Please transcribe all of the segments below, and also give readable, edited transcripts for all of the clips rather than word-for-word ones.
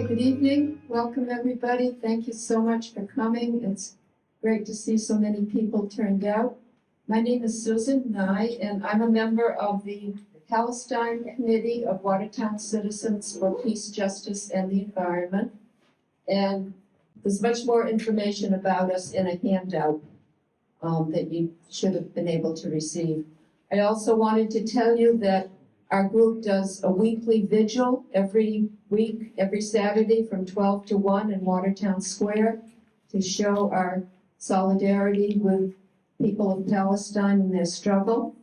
Okay, good evening. Welcome, everybody. Thank you so much for coming. It's great to see so many people turned out. My name is Susan Nye, and I'm a member of the Palestine Committee of Watertown Citizens for Peace, Justice, and the Environment. And there's much more information about us in a handout that you should have been able to receive. I also wanted to tell you that our group does a weekly vigil every week, every Saturday from 12 to 1 in Watertown Square to show our solidarity with people of Palestine in their struggle.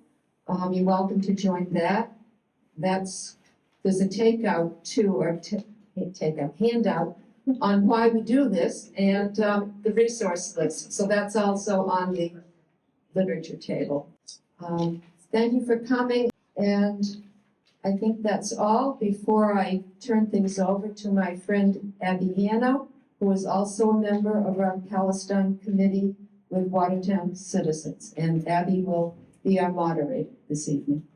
You're welcome to join that. There's a takeout too, or handout on why we do this and the resource list. So that's also on the literature table. Thank you for coming, and I think that's all before I turn things over to my friend Abby Hanno, who is also a member of our Palestine Committee with Watertown Citizens. And Abby will be our moderator this evening.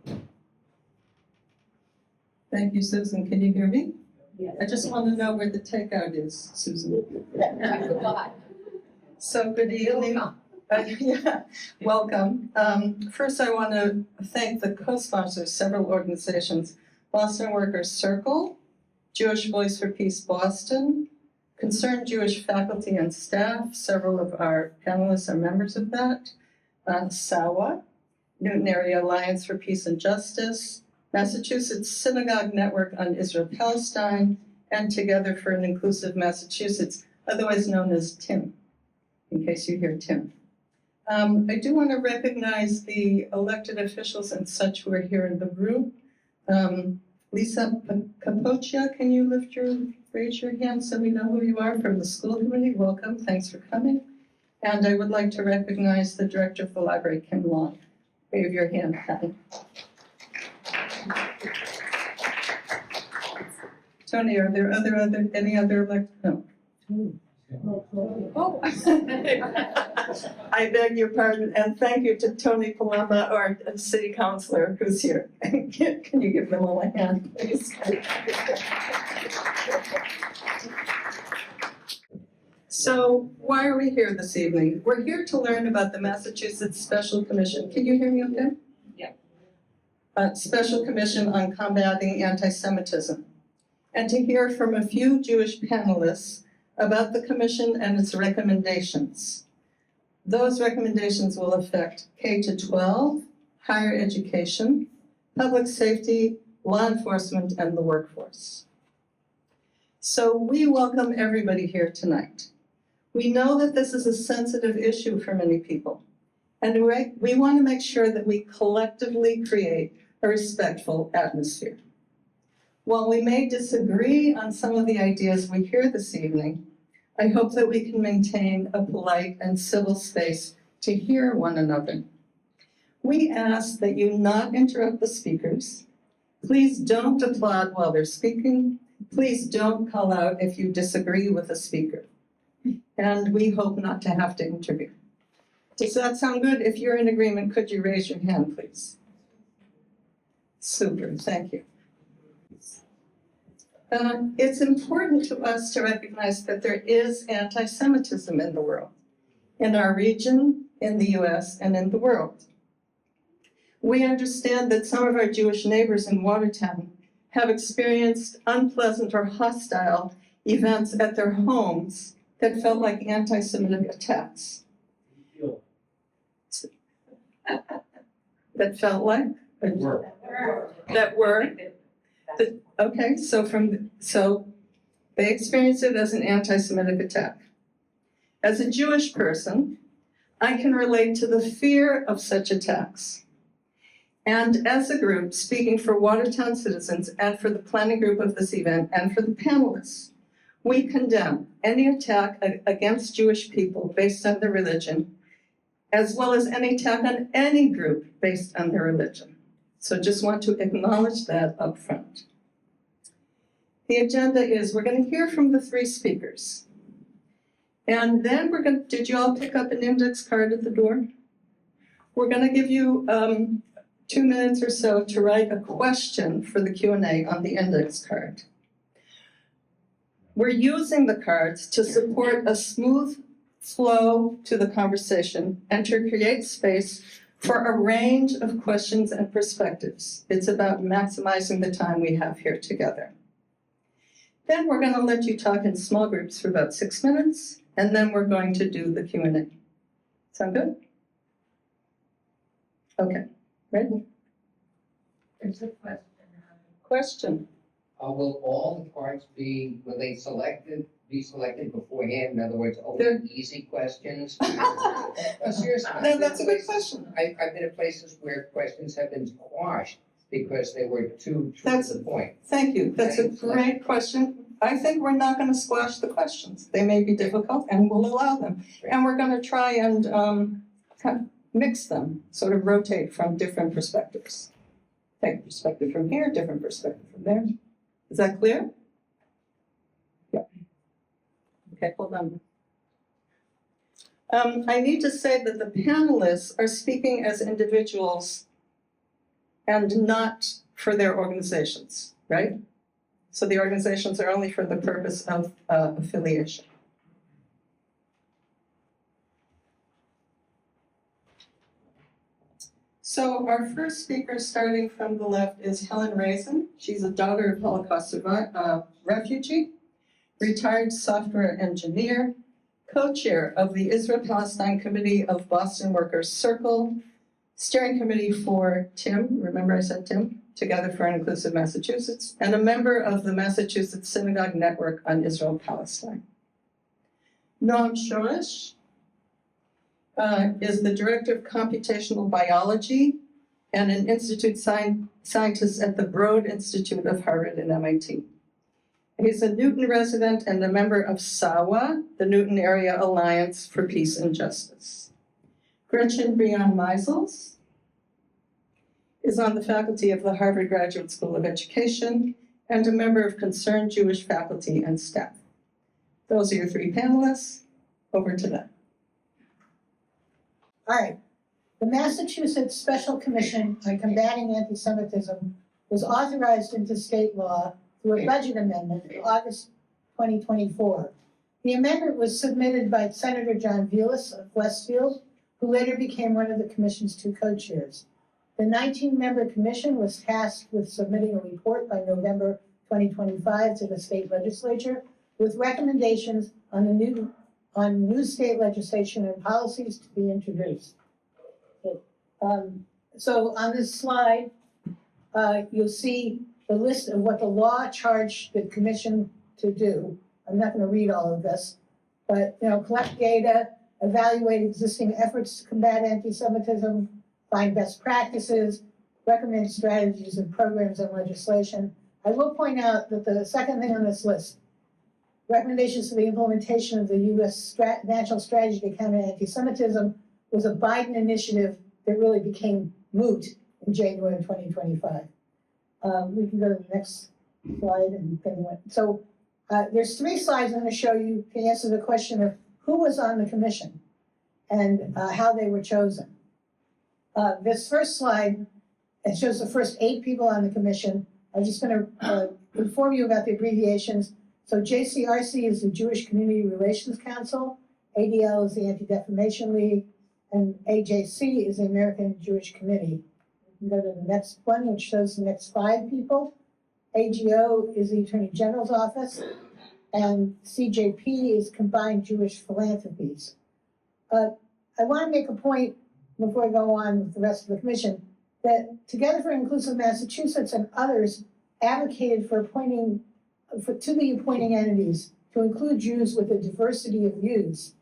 Thank you, Susan. Can you hear me? Yes. I just want to know where the takeout is, Susan. So good evening. Welcome. First, I want to thank the co-sponsors, several organizations: Boston Workers Circle, Jewish Voice for Peace Boston, Concerned Jewish Faculty and Staff. Several of our panelists are members of that. SAWA, Newton Area Alliance for Peace and Justice, Massachusetts Synagogue Network on Israel-Palestine, and Together for an Inclusive Massachusetts, otherwise known as TIM, in case you hear TIM. I do want to recognize the elected officials and such who are here in the room. Lisa Capocia, can you raise your hand so we know who you are, from the school committee? Welcome, thanks for coming. And I would like to recognize the director of the library, Kim Long. Wave your hand, Patty. Tony, are there any other elected? No. Oh. I beg your pardon, and thank you to Tony Palama, our city councilor, who's here. Can you give them all a hand, please? So, why are we here this evening? We're here to learn about the Massachusetts Special Commission. Can you hear me okay? Yeah. Special Commission on Combating Antisemitism, and to hear from a few Jewish panelists about the commission and its recommendations. Those recommendations will affect K-12, higher education, public safety, law enforcement, and the workforce. So we welcome everybody here tonight. We know that this is a sensitive issue for many people, and we want to make sure that we collectively create a respectful atmosphere. While we may disagree on some of the ideas we hear this evening, I hope that we can maintain a polite and civil space to hear one another. We ask that you not interrupt the speakers. Please don't applaud while they're speaking. Please don't call out if you disagree with a speaker. And we hope not to have to interview. Does that sound good? If you're in agreement, could you raise your hand, please? Super, thank you. It's important to us to recognize that there is anti-Semitism in the world, in our region, in the US, and in the world. We understand that some of our Jewish neighbors in Watertown have experienced unpleasant or hostile events at their homes that felt like anti-Semitic attacks. That felt like? That were. Okay, so they experienced it as an anti-Semitic attack. As a Jewish person, I can relate to the fear of such attacks. And as a group, speaking for Watertown citizens and for the planning group of this event and for the panelists, we condemn any attack against Jewish people based on their religion, as well as any attack on any group based on their religion. So just want to acknowledge that up front. The agenda is we're going to hear from the three speakers. And then did you all pick up an index card at the door? We're going to give you 2 minutes or so to write a question for the Q&A on the index card. We're using the cards to support a smooth flow to the conversation and to create space for a range of questions and perspectives. It's about maximizing the time we have here together. Then we're going to let you talk in small groups for about 6 minutes, and then we're going to do the Q&A. Sound good? Okay, ready? There's a question. Question? Will all the cards be selected beforehand? In other words, They're- only easy questions? No, seriously. No, that's a good question. I've been in places where questions have been quashed because they were too to That's- the point. Thank you. That's a great question. I think we're not going to squash the questions. They may be difficult, and we'll allow them. And we're going to try and kind of mix them, sort of rotate from different perspectives. Take a perspective from here, different perspective from there. Is that clear? Yeah. Okay, hold on. I need to say that the panelists are speaking as individuals and not for their organizations, right? So the organizations are only for the purpose of affiliation. So our first speaker, starting from the left, is Helen Raizen. She's a daughter of Holocaust refugee, retired software engineer, co-chair of the Israel-Palestine Committee of Boston Workers Circle, steering committee for TIM, remember I said TIM? Together for an Inclusive Massachusetts, and a member of the Massachusetts Synagogue Network on Israel-Palestine. Noam Shoresh is the director of computational biology and an institute scientist at the Broad Institute of Harvard and MIT. He's a Newton resident and a member of SAWA, the Newton Area Alliance for Peace and Justice. Gretchen Brion-Meisels is on the faculty of the Harvard Graduate School of Education and a member of Concerned Jewish Faculty and Staff. Those are your three panelists. Over to them. All right. The Massachusetts Special Commission on Combating Antisemitism was authorized into state law through a budget amendment in August 2024. The amendment was submitted by Senator John Vilas of Westfield, who later became one of the commission's two co-chairs. The 19-member commission was tasked with submitting a report by November 2025 to the state legislature with recommendations on new state legislation and policies to be introduced. So on this slide, you'll see the list of what the law charged the commission to do. I'm not going to read all of this, but collect data, evaluate existing efforts to combat anti-Semitism, find best practices, recommend strategies and programs and legislation. I will point out that the second thing on this list, recommendations for the implementation of the U.S. National Strategy to Counter Anti-Semitism, was a Biden initiative that really became moot in January 2025. We can go to the next slide. So there's three slides I'm going to show you to answer the question of who was on the commission and how they were chosen. This first slide, it shows the first 8 people on the commission. I'm just going to inform you about the abbreviations. So JCRC is the Jewish Community Relations Council, ADL is the Anti-Defamation League, and AJC is the American Jewish Committee. We can go to the next one, which shows the next 5 people. AGO is the Attorney General's Office, and CJP is Combined Jewish Philanthropies. I want to make a point before I go on with the rest of the commission, that Together for Inclusive Massachusetts and others advocated for to the appointing entities to include Jews with a diversity of views,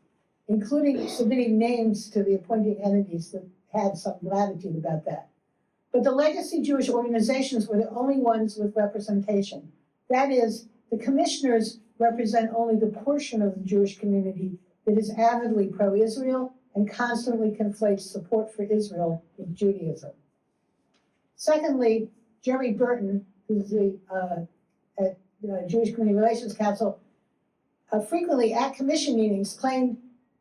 including submitting names to the appointing entities that had some latitude about that. But the legacy Jewish organizations were the only ones with representation. That is, the commissioners represent only the portion of the Jewish community that is avidly pro-Israel and constantly conflates support for Israel with Judaism. Secondly, Jerry Burton, who's the Jewish Community Relations Council, frequently at commission meetings claimed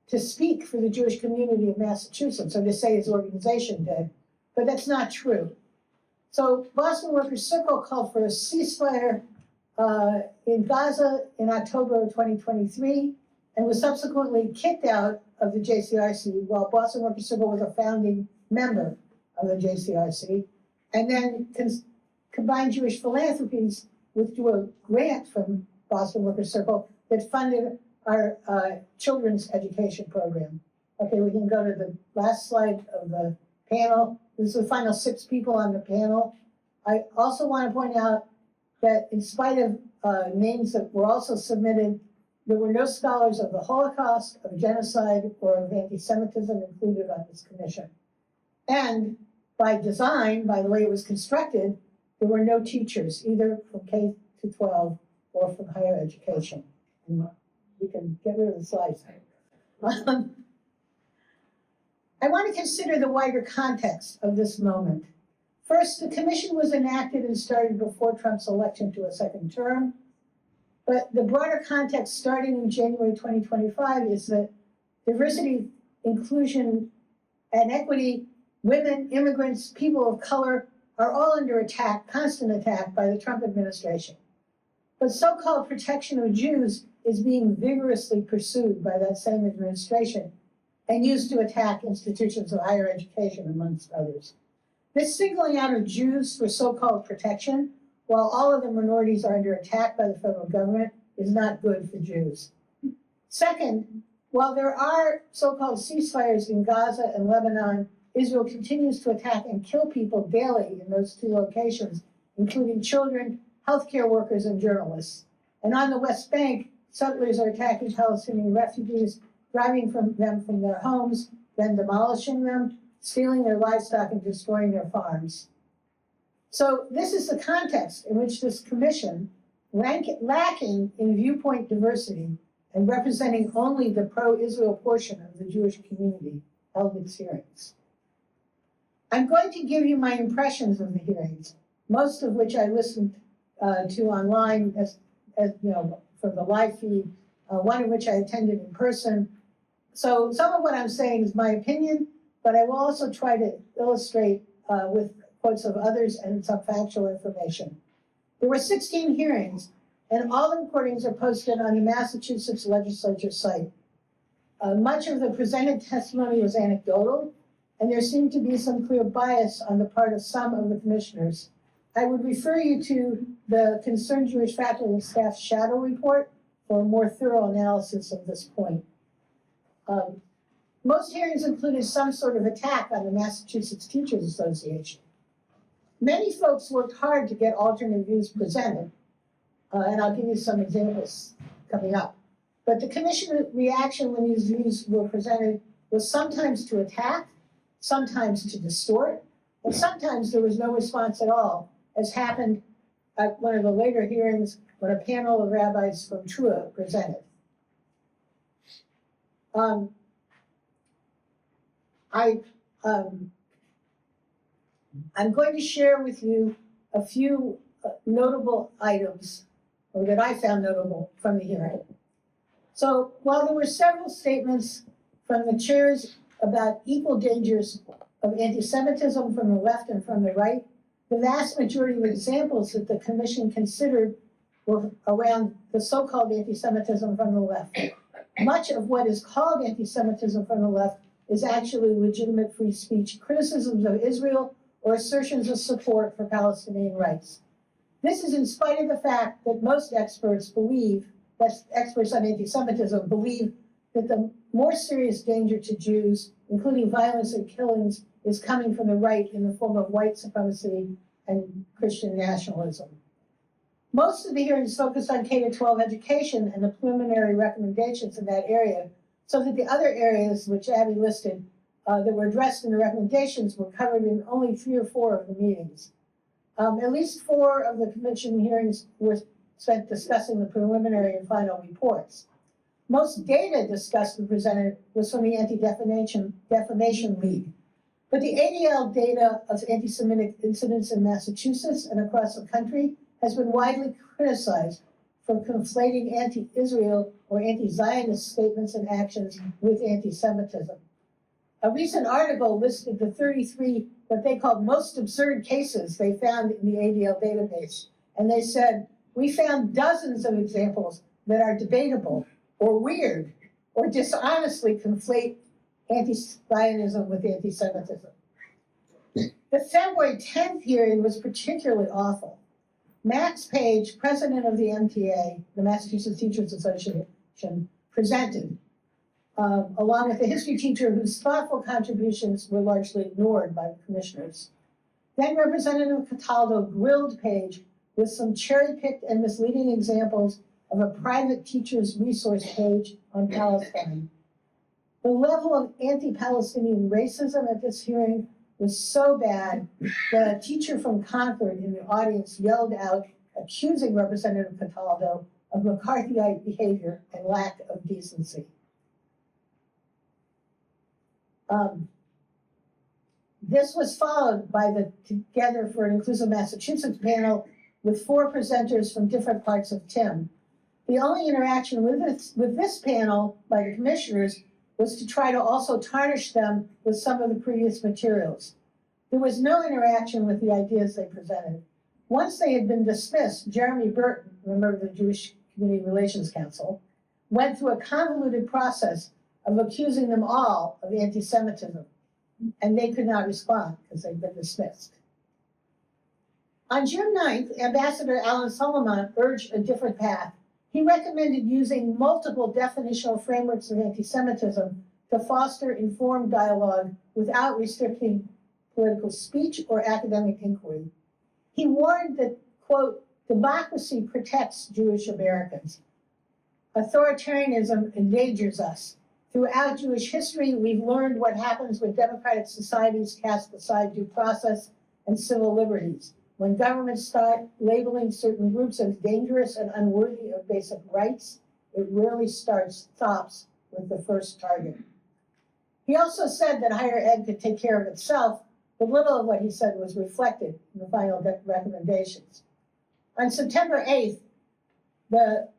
to speak for the Jewish community of Massachusetts, or to say his organization did, but that's not true. So Boston Workers Circle called for a ceasefire in Gaza in October of 2023 and was subsequently kicked out of the JCRC while Boston Workers Circle was a founding member of the JCRC. And then Combined Jewish Philanthropies withdrew a grant from Boston Workers Circle that funded our children's education program. Okay, we can go to the last slide of the panel. This is the final 6 people on the panel. I also want to point out that in spite of names that were also submitted, there were no scholars of the Holocaust, of genocide, or of anti-Semitism included on this commission. And by design, by the way it was constructed, there were no teachers, either from K to 12 or from higher education. And you can get rid of the slides. I want to consider the wider context of this moment. First, the commission was enacted and started before Trump's election to a second term. But the broader context starting in January 2025 is that diversity, inclusion, and equity, women, immigrants, people of color are all under attack, constant attack by the Trump administration. But so-called protection of Jews is being vigorously pursued by that same administration and used to attack institutions of higher education, amongst others. This singling out of Jews for so-called protection, while all of the minorities are under attack by the federal government, is not good for Jews. Second, while there are so-called ceasefires in Gaza and Lebanon, Israel continues to attack and kill people daily in those 2 locations, including children, healthcare workers, and journalists. And on the West Bank, settlers are attacking Palestinian refugees, driving them from their homes, then demolishing them, stealing their livestock, and destroying their farms. So this is the context in which this commission, lacking in viewpoint diversity and representing only the pro-Israel portion of the Jewish community, held its hearings. I'm going to give you my impressions of the hearings, most of which I listened to online as you know, from the live feed, one of which I attended in person. So some of what I'm saying is my opinion, but I will also try to illustrate with quotes of others and some factual information. There were 16 hearings, and all the recordings are posted on the Massachusetts legislature site. Much of the presented testimony was anecdotal, and there seemed to be some clear bias on the part of some of the commissioners. I would refer you to the Concerned Jewish Faculty and Staff Shadow Report for a more thorough analysis of this point. Most hearings included some sort of attack on the Massachusetts Teachers Association. Many folks worked hard to get alternate views presented, and I'll give you some examples coming up. But the commission reaction when these views were presented was sometimes to attack, sometimes to distort, and sometimes there was no response at all, as happened at one of the later hearings when a panel of rabbis from TRUA presented. I'm going to share with you a few notable items, or that I found notable from the hearing. So while there were several statements from the chairs about equal dangers of anti-Semitism from the left and from the right, the vast majority of examples that the commission considered were around the so-called anti-Semitism from the left. Much of what is called anti-Semitism from the left is actually legitimate free speech criticisms of Israel or assertions of support for Palestinian rights. This is in spite of the fact that most experts believe, experts on anti-Semitism believe that the more serious danger to Jews, including violence and killings, is coming from the right in the form of white supremacy and Christian nationalism. Most of the hearings focused on K-12 education and the preliminary recommendations in that area, so that the other areas which Abby listed that were addressed in the recommendations were covered in only 3 or 4 of the meetings. At least 4 of the commission hearings were spent discussing the preliminary and final reports. Most data discussed and presented was from the Anti-Defamation League. But the ADL data of anti-Semitic incidents in Massachusetts and across the country has been widely criticized for conflating anti-Israel or anti-Zionist statements and actions with anti-Semitism. A recent article listed the 33 what they called most absurd cases they found in the ADL database. And they said we found dozens of examples that are debatable or weird or dishonestly conflate anti-Zionism with anti-Semitism. The February 10th hearing was particularly awful. Max Page, president of the MTA, the Massachusetts Teachers Association, presented, along with a history teacher whose thoughtful contributions were largely ignored by the commissioners. Then Representative Cataldo grilled Page with some cherry-picked and misleading examples of a private teacher's resource page on Palestine. The level of anti-Palestinian racism at this hearing was so bad that a teacher from Concord in the audience yelled out, accusing Representative Cataldo of McCarthyite behavior and lack of decency. This was followed by the Together for an Inclusive Massachusetts panel with 4 presenters from different parts of TIM. The only interaction with this panel by the commissioners was to try to also tarnish them with some of the previous materials. There was no interaction with the ideas they presented. Once they had been dismissed, Jeremy Burton, a member of the Jewish Community Relations Council, went through a convoluted process of accusing them all of anti-Semitism, and they could not respond because they'd been dismissed. On June 9th, Ambassador Alan Solomon urged a different path. He recommended using multiple definitional frameworks of anti-Semitism to foster informed dialogue without restricting political speech or academic inquiry. He warned that, quote, democracy protects Jewish Americans. Authoritarianism endangers us. Throughout Jewish history, we've learned what happens when democratic societies cast aside due process and civil liberties. When governments start labeling certain groups as dangerous and unworthy of basic rights, it rarely stops with the first target. He also said that higher ed could take care of itself, but little of what he said was reflected in the final recommendations. On September 8th, the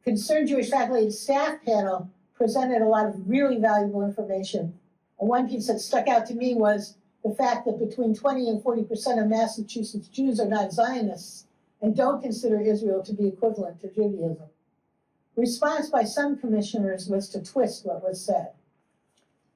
Concerned Jewish Faculty and Staff panel presented a lot of really valuable information. And one piece that stuck out to me was the fact that between 20 and 40% of Massachusetts Jews are not Zionists and don't consider Israel to be equivalent to Judaism. Response by some commissioners was to twist what was said.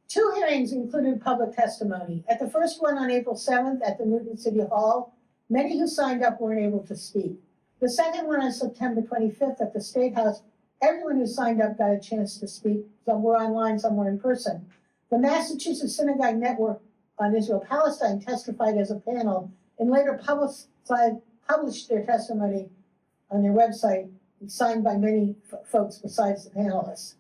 2 hearings included public testimony. At the first one on April 7th at the Newton City Hall, many who signed up weren't able to speak. The second one on September 25th at the State House, everyone who signed up got a chance to speak. Some were online, some were in person. The Massachusetts Synagogue Network on Israel-Palestine testified as a panel and later published their testimony on their website, signed by many folks besides the panelists.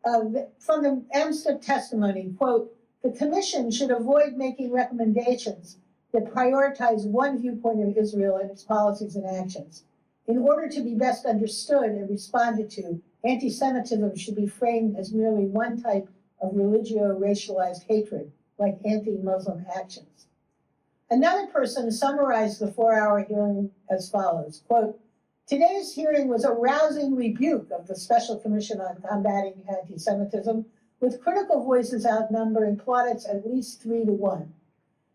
From the MSCCA testimony, quote, the commission should avoid making recommendations that prioritize one viewpoint of Israel and its policies and actions. In order to be best understood and responded to, anti-Semitism should be framed as merely one type of religio-racialized hatred, like anti-Muslim actions. Another person summarized the 4-hour hearing as follows, quote, today's hearing was a rousing rebuke of the Special Commission on Combatting Antisemitism, with critical voices outnumbering plaudits at least 3-1.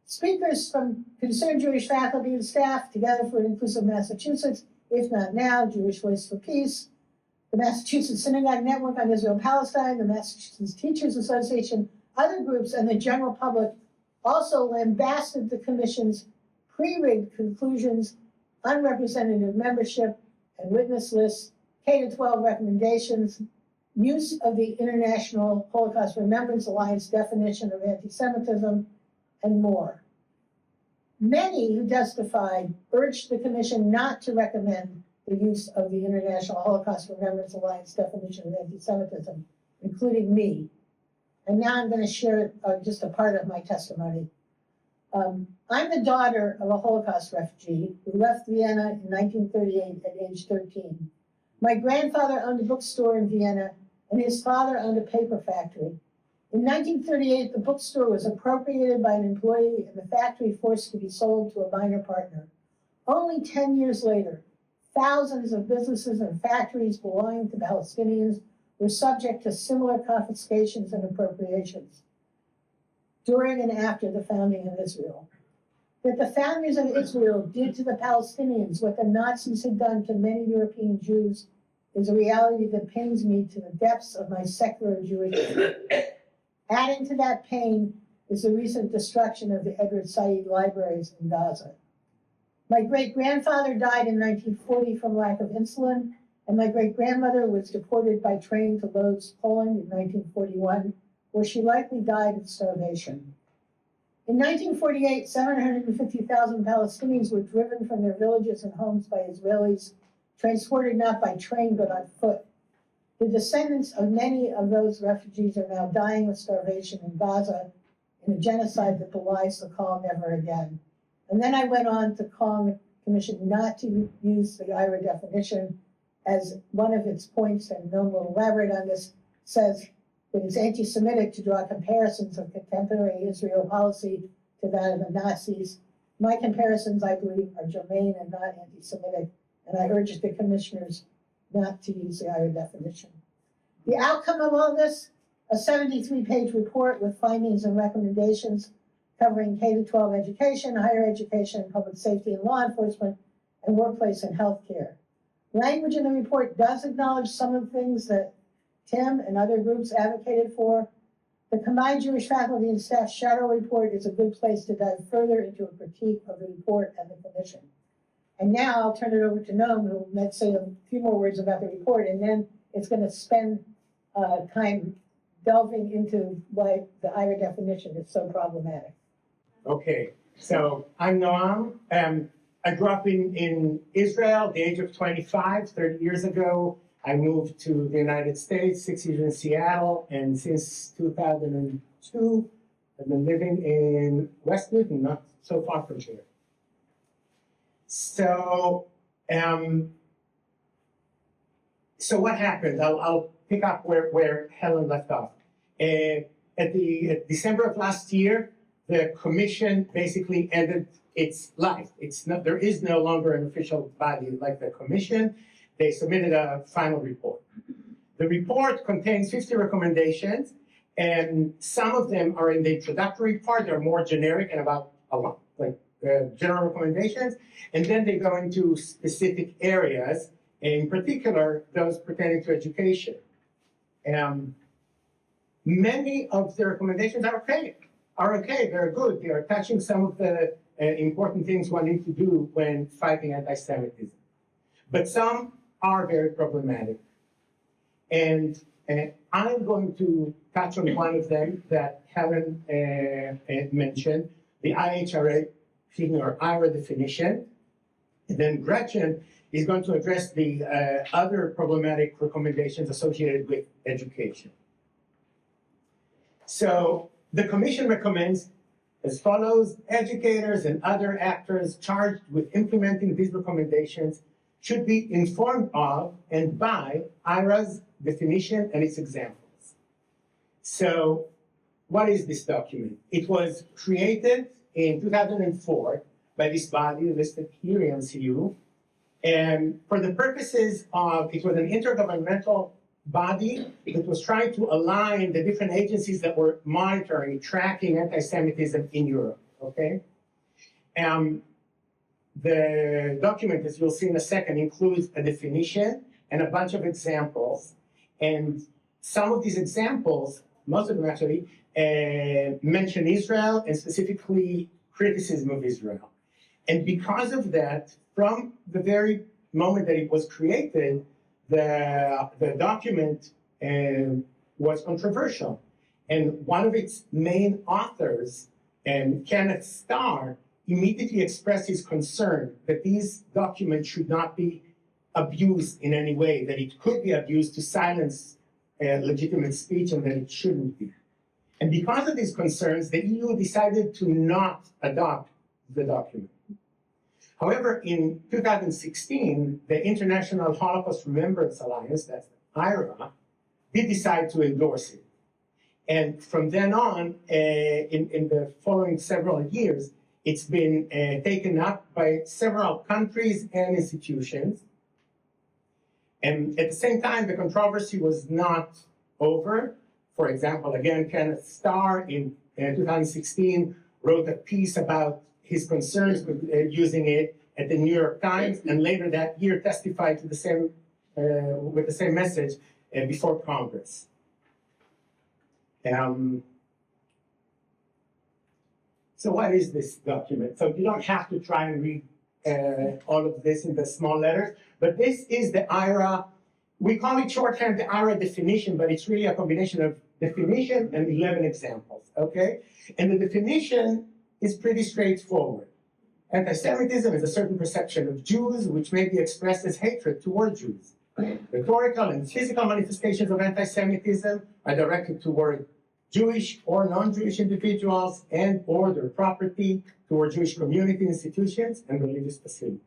Speakers from Concerned Jewish Faculty and Staff, Together for an Inclusive Massachusetts, If Not Now, Jewish Voice for Peace, the Massachusetts Synagogue Network on Israel-Palestine, the Massachusetts Teachers Association, other groups, and the general public also lambasted the Commission's pre-rigged conclusions, unrepresentative membership and witness lists, K-12 recommendations, use of the International Holocaust Remembrance Alliance definition of anti-Semitism, and more. Many who testified urged the Commission not to recommend the use of the International Holocaust Remembrance Alliance definition of anti-Semitism, including me. And now I'm going to share just a part of my testimony. I'm the daughter of a Holocaust refugee who left Vienna in 1938 at age 13. My grandfather owned a bookstore in Vienna, and his father owned a paper factory. In 1938, the bookstore was appropriated by an employee and the factory forced to be sold to a minor partner. Only 10 years later, thousands of businesses and factories belonging to Palestinians were subject to similar confiscations and appropriations during and after the founding of Israel. that the founders of Israel did to the Palestinians what the Nazis had done to many European Jews is a reality that pains me to the depths of my secular Jewish heart. Adding to that pain is the recent destruction of the Edward Said libraries in Gaza. My great-grandfather died in 1940 from lack of insulin, and my great-grandmother was deported by train to Lodz, Poland in 1941, where she likely died of starvation. In 1948, 750,000 Palestinians were driven from their villages and homes by Israelis, transported not by train but on foot. The descendants of many of those refugees are now dying of starvation in Gaza in a genocide that belies the call never again. And then I went on to call on the Commission not to use the IHRA definition as one of its points, and Noam will elaborate on this, says that it's anti-Semitic to draw comparisons of contemporary Israel policy to that of the Nazis. My comparisons, I believe, are germane and not anti-Semitic, and I urge the commissioners not to use the IHRA definition. The outcome of all this, a 73-page report with findings and recommendations covering K-12 education, higher education, public safety and law enforcement, and workplace and healthcare. Language in the report does acknowledge some of the things that Tim and other groups advocated for. The Combined Jewish Faculty and Staff Shadow Report is a good place to dive further into a critique of the report and the commission. And now I'll turn it over to Noam, who might say a few more words about the report, and then it's going to spend time delving into why the IHRA definition is so problematic. Okay, so I'm Noam. I grew up in Israel at the age of 25, 30 years ago. I moved to the United States, 6 years in Seattle, and since 2002, I've been living in West Newton, not so far from here. So what happened? I'll pick up where Helen left off. At December of last year, the commission basically ended its life. There is no longer an official body like the commission. They submitted a final report. The report contains 50 recommendations, and some of them are in the introductory part. They're more generic and about general recommendations, and then they go into specific areas, in particular those pertaining to education. Many of the recommendations are okay. They're good. They are touching some of the important things one needs to do when fighting anti-Semitism. But some are very problematic. And I'm going to touch on one of them that Helen mentioned, the IHRA, or IHRA definition. And then Gretchen is going to address the other problematic recommendations associated with education. So the commission recommends as follows: educators and other actors charged with implementing these recommendations should be informed of and by IHRA's definition and its examples. So what is this document? It was created in 2004 by this body listed here, MCU, and for the purposes of, it was an intergovernmental body that was trying to align the different agencies that were monitoring, tracking anti-Semitism in Europe, okay? The document, as you'll see in a second, includes a definition and a bunch of examples. And some of these examples, most of them actually, mention Israel and specifically criticism of Israel. And because of that, from the very moment that it was created, the document was controversial. And one of its main authors, Kenneth Starr, immediately expressed his concern that these documents should not be abused in any way, that it could be abused to silence legitimate speech and that it shouldn't be. And because of these concerns, the EU decided to not adopt the document. However, in 2016, the International Holocaust Remembrance Alliance, that's IHRA, did decide to endorse it. And from then on, in the following several years, it's been taken up by several countries and institutions. And at the same time, the controversy was not over. For example, again, Kenneth Starr in 2016 wrote a piece about his concerns with using it at the New York Times, and later that year testified to the same, with the same message before Congress. So what is this document? So you don't have to try and read all of this in the small letters, but this is the IHRA. We call it shorthand the IHRA definition, but it's really a combination of definition and 11 examples, okay? And the definition is pretty straightforward. Anti-Semitism is a certain perception of Jews which may be expressed as hatred toward Jews. Rhetorical and physical manifestations of anti-Semitism are directed toward Jewish or non-Jewish individuals and or their property, toward Jewish community institutions and religious facilities.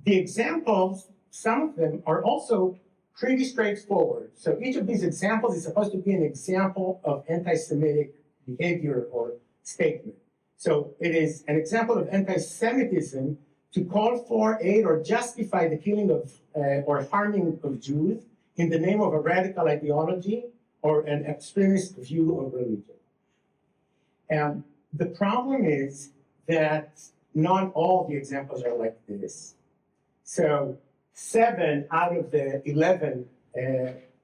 The examples, some of them are also pretty straightforward. So each of these examples is supposed to be an example of anti-Semitic behavior or statement. So it is an example of anti-Semitism to call for, aid, or justify the killing of or harming of Jews in the name of a radical ideology or an extremist view of religion. And the problem is that not all the examples are like this. So 7 out of the 11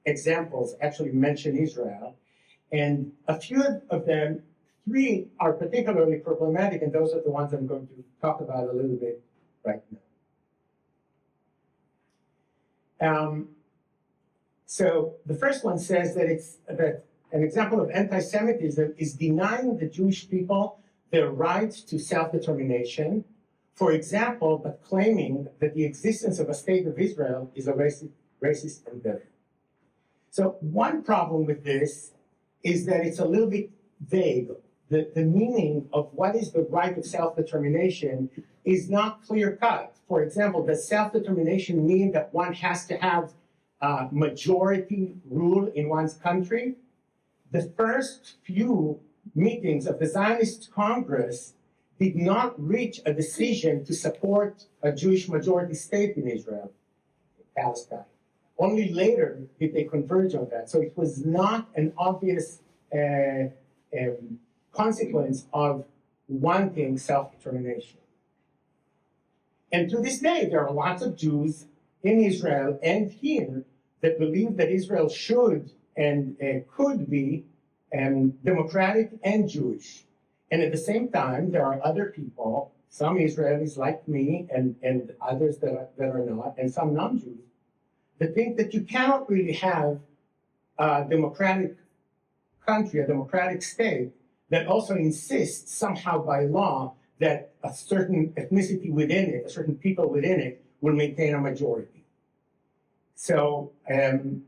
examples actually mention Israel, and a few of them, 3 are particularly problematic, and those are the ones I'm going to talk about a little bit right now. So the first one says that an example of anti-Semitism is denying the Jewish people their right to self-determination, for example, but claiming that the existence of a state of Israel is a racist endeavor. So one problem with this is that it's a little bit vague. The meaning of what is the right of self-determination is not clear-cut. For example, does self-determination mean that one has to have majority rule in one's country? The first few meetings of the Zionist Congress did not reach a decision to support a Jewish majority state in Israel, Palestine. Only later did they converge on that. So it was not an obvious consequence of wanting self-determination. And to this day, there are lots of Jews in Israel and here that believe that Israel should and could be democratic and Jewish. And at the same time, there are other people, some Israelis like me and others that are not, and some non-Jews, that think that you cannot really have a democratic country, a democratic state, that also insists somehow by law that a certain ethnicity within it, a certain people within it, will maintain a majority. So, and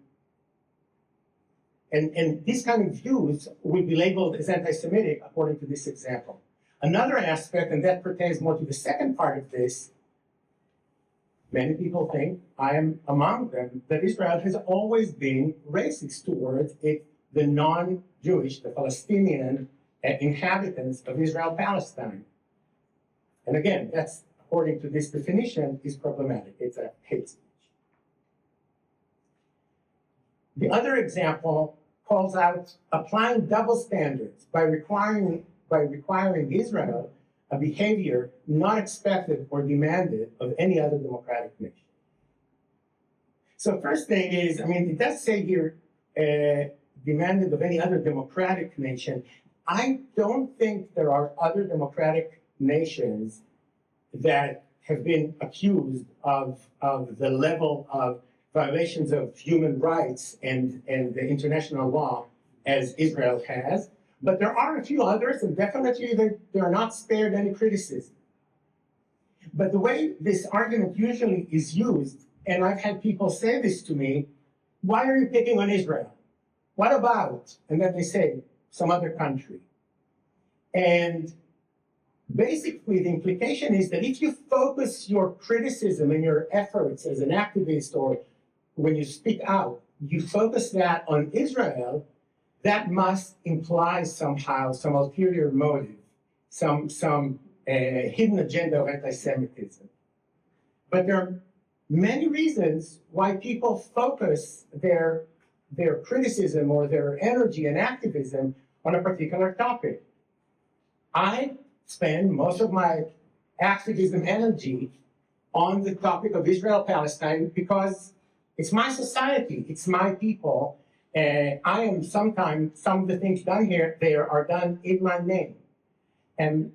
these kind of views will be labeled as anti-Semitic according to this example. Another aspect, and that pertains more to the second part of this, many people think, I am among them, that Israel has always been racist towards the non-Jewish, the Palestinian inhabitants of Israel-Palestine. And again, that's, according to this definition, is problematic. It's a hate speech. The other example calls out applying double standards by requiring Israel a behavior not expected or demanded of any other democratic nation. So first thing is, I mean, it does say here, demanded of any other democratic nation. I don't think there are other democratic nations that have been accused of the level of violations of human rights and the international law as Israel has. But there are a few others, and definitely they are not spared any criticism. But the way this argument usually is used, and I've had people say this to me, why are you picking on Israel? What about? And then they say, some other country. And basically the implication is that if you focus your criticism and your efforts as an activist or when you speak out, you focus that on Israel, that must imply somehow some ulterior motive, some hidden agenda of anti-Semitism. But there are many reasons why people focus their criticism or their energy and activism on a particular topic. I spend most of my activism energy on the topic of Israel-Palestine because it's my society, it's my people, and I am sometimes, some of the things done there are done in my name. And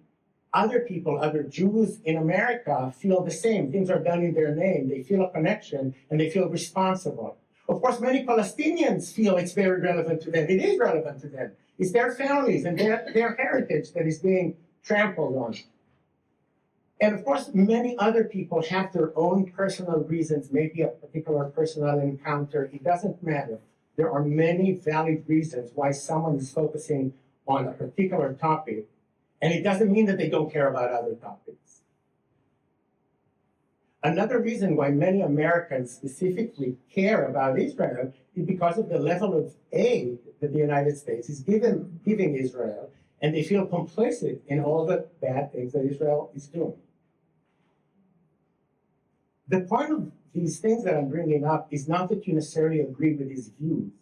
other people, other Jews in America feel the same. Things are done in their name. They feel a connection and they feel responsible. Of course, many Palestinians feel it's very relevant to them. It is relevant to them. It's their families and their heritage that is being trampled on. And of course, many other people have their own personal reasons, maybe a particular personal encounter. It doesn't matter. There are many valid reasons why someone is focusing on a particular topic. And it doesn't mean that they don't care about other topics. Another reason why many Americans specifically care about Israel is because of the level of aid that the United States is giving Israel, and they feel complicit in all the bad things that Israel is doing. The point of these things that I'm bringing up is not that you necessarily agree with his views,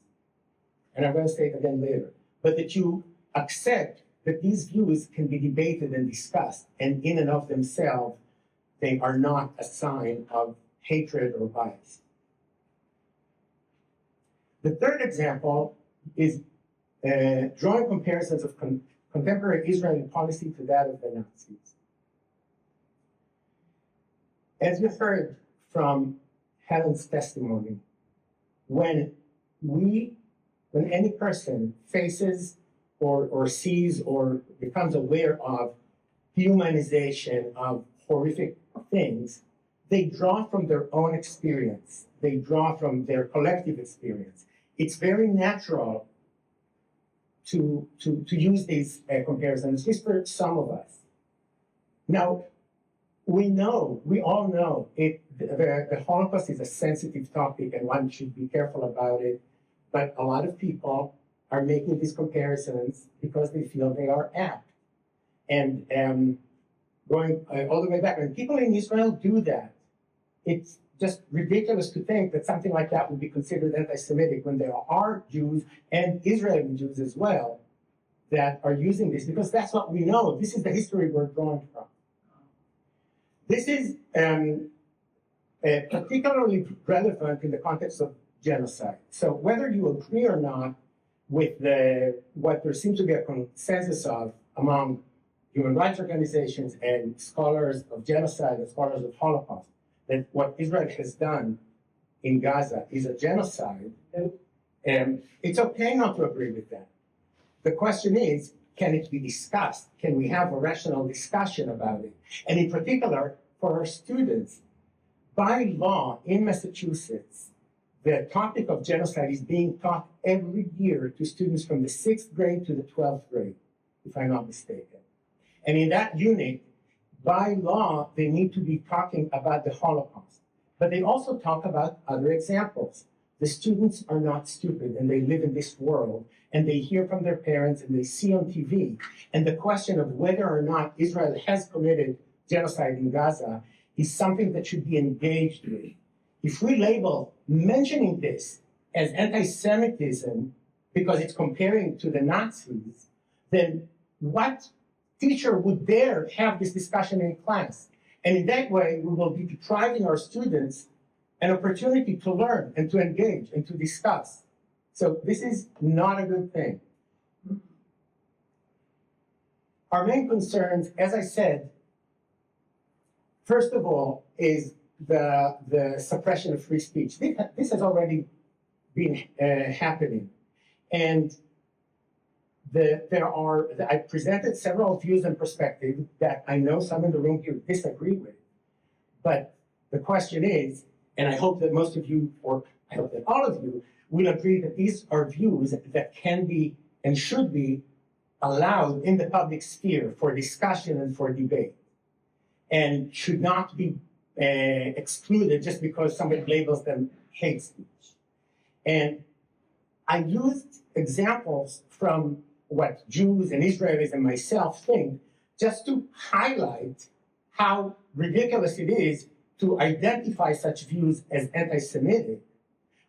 and I'm going to say it again later, but that you accept that these views can be debated and discussed, and in and of themselves, they are not a sign of hatred or bias. The third example is drawing comparisons of contemporary Israeli policy to that of the Nazis. As you heard from Helen's testimony, when any person faces or sees or becomes aware of humanization of horrific things, they draw from their own experience. They draw from their collective experience. It's very natural to use these comparisons, at least for some of us. Now, we all know, the Holocaust is a sensitive topic and one should be careful about it, but a lot of people are making these comparisons because they feel they are apt. And going all the way back, when people in Israel do that, it's just ridiculous to think that something like that would be considered anti-Semitic when there are Jews and Israeli Jews as well that are using this, because that's what we know. This is the history we're drawing from. This is particularly relevant in the context of genocide. So whether you agree or not with what there seems to be a consensus of among human rights organizations and scholars of genocide and scholars of Holocaust, that what Israel has done in Gaza is a genocide, and it's okay not to agree with that. The question is, can it be discussed? Can we have a rational discussion about it? And in particular, for our students, by law in Massachusetts, the topic of genocide is being taught every year to students from the 6th grade to the 12th grade, if I'm not mistaken. And in that unit, by law, they need to be talking about the Holocaust. But they also talk about other examples. The students are not stupid, and they live in this world, and they hear from their parents, and they see on TV. And the question of whether or not Israel has committed genocide in Gaza is something that should be engaged with. If we label mentioning this as anti-Semitism because it's comparing to the Nazis, then what teacher would dare have this discussion in class? And in that way, we will be depriving our students an opportunity to learn and to engage and to discuss. So this is not a good thing. Our main concerns, as I said, first of all, is the suppression of free speech. This has already been happening. And I presented several views and perspectives that I know some in the room here disagree with. But the question is, and I hope that most of you, or I hope that all of you, will agree that these are views that can be and should be allowed in the public sphere for discussion and for debate, and should not be excluded just because somebody labels them hate speech. And I used examples from what Jews and Israelis and myself think, just to highlight how ridiculous it is to identify such views as anti-Semitic.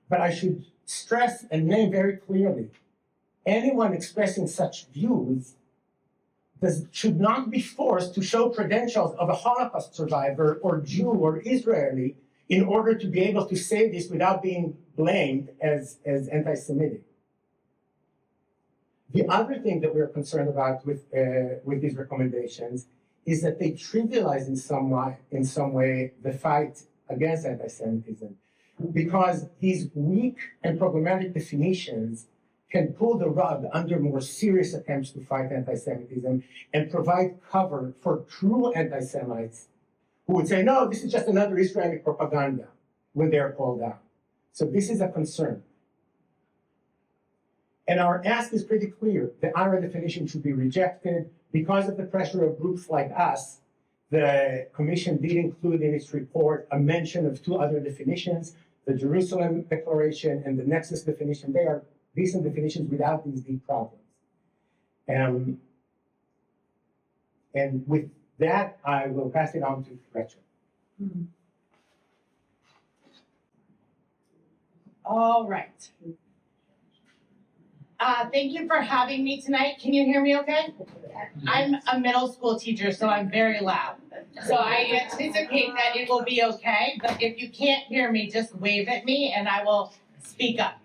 But I should stress and name very clearly, anyone expressing such views should not be forced to show credentials of a Holocaust survivor or Jew or Israeli in order to be able to say this without being blamed as anti-Semitic. The other thing that we're concerned about with these recommendations is that they trivialize in some way the fight against anti-Semitism, because these weak and problematic definitions can pull the rug under more serious attempts to fight anti-Semitism and provide cover for true anti-Semites who would say, no, this is just another Israeli propaganda when they're called out. So this is a concern. And our ask is pretty clear. The IHRA definition should be rejected. Because of the pressure of groups like us, the Commission did include in its report a mention of two other definitions, the Jerusalem Declaration and the Nexus definition. They are decent definitions without these deep problems. And with that, I will pass it on to Gretchen. All right. Thank you for having me tonight. Can you hear me okay? I'm a middle school teacher, so I'm very loud. So I anticipate that it will be okay, but if you can't hear me, just wave at me and I will speak up.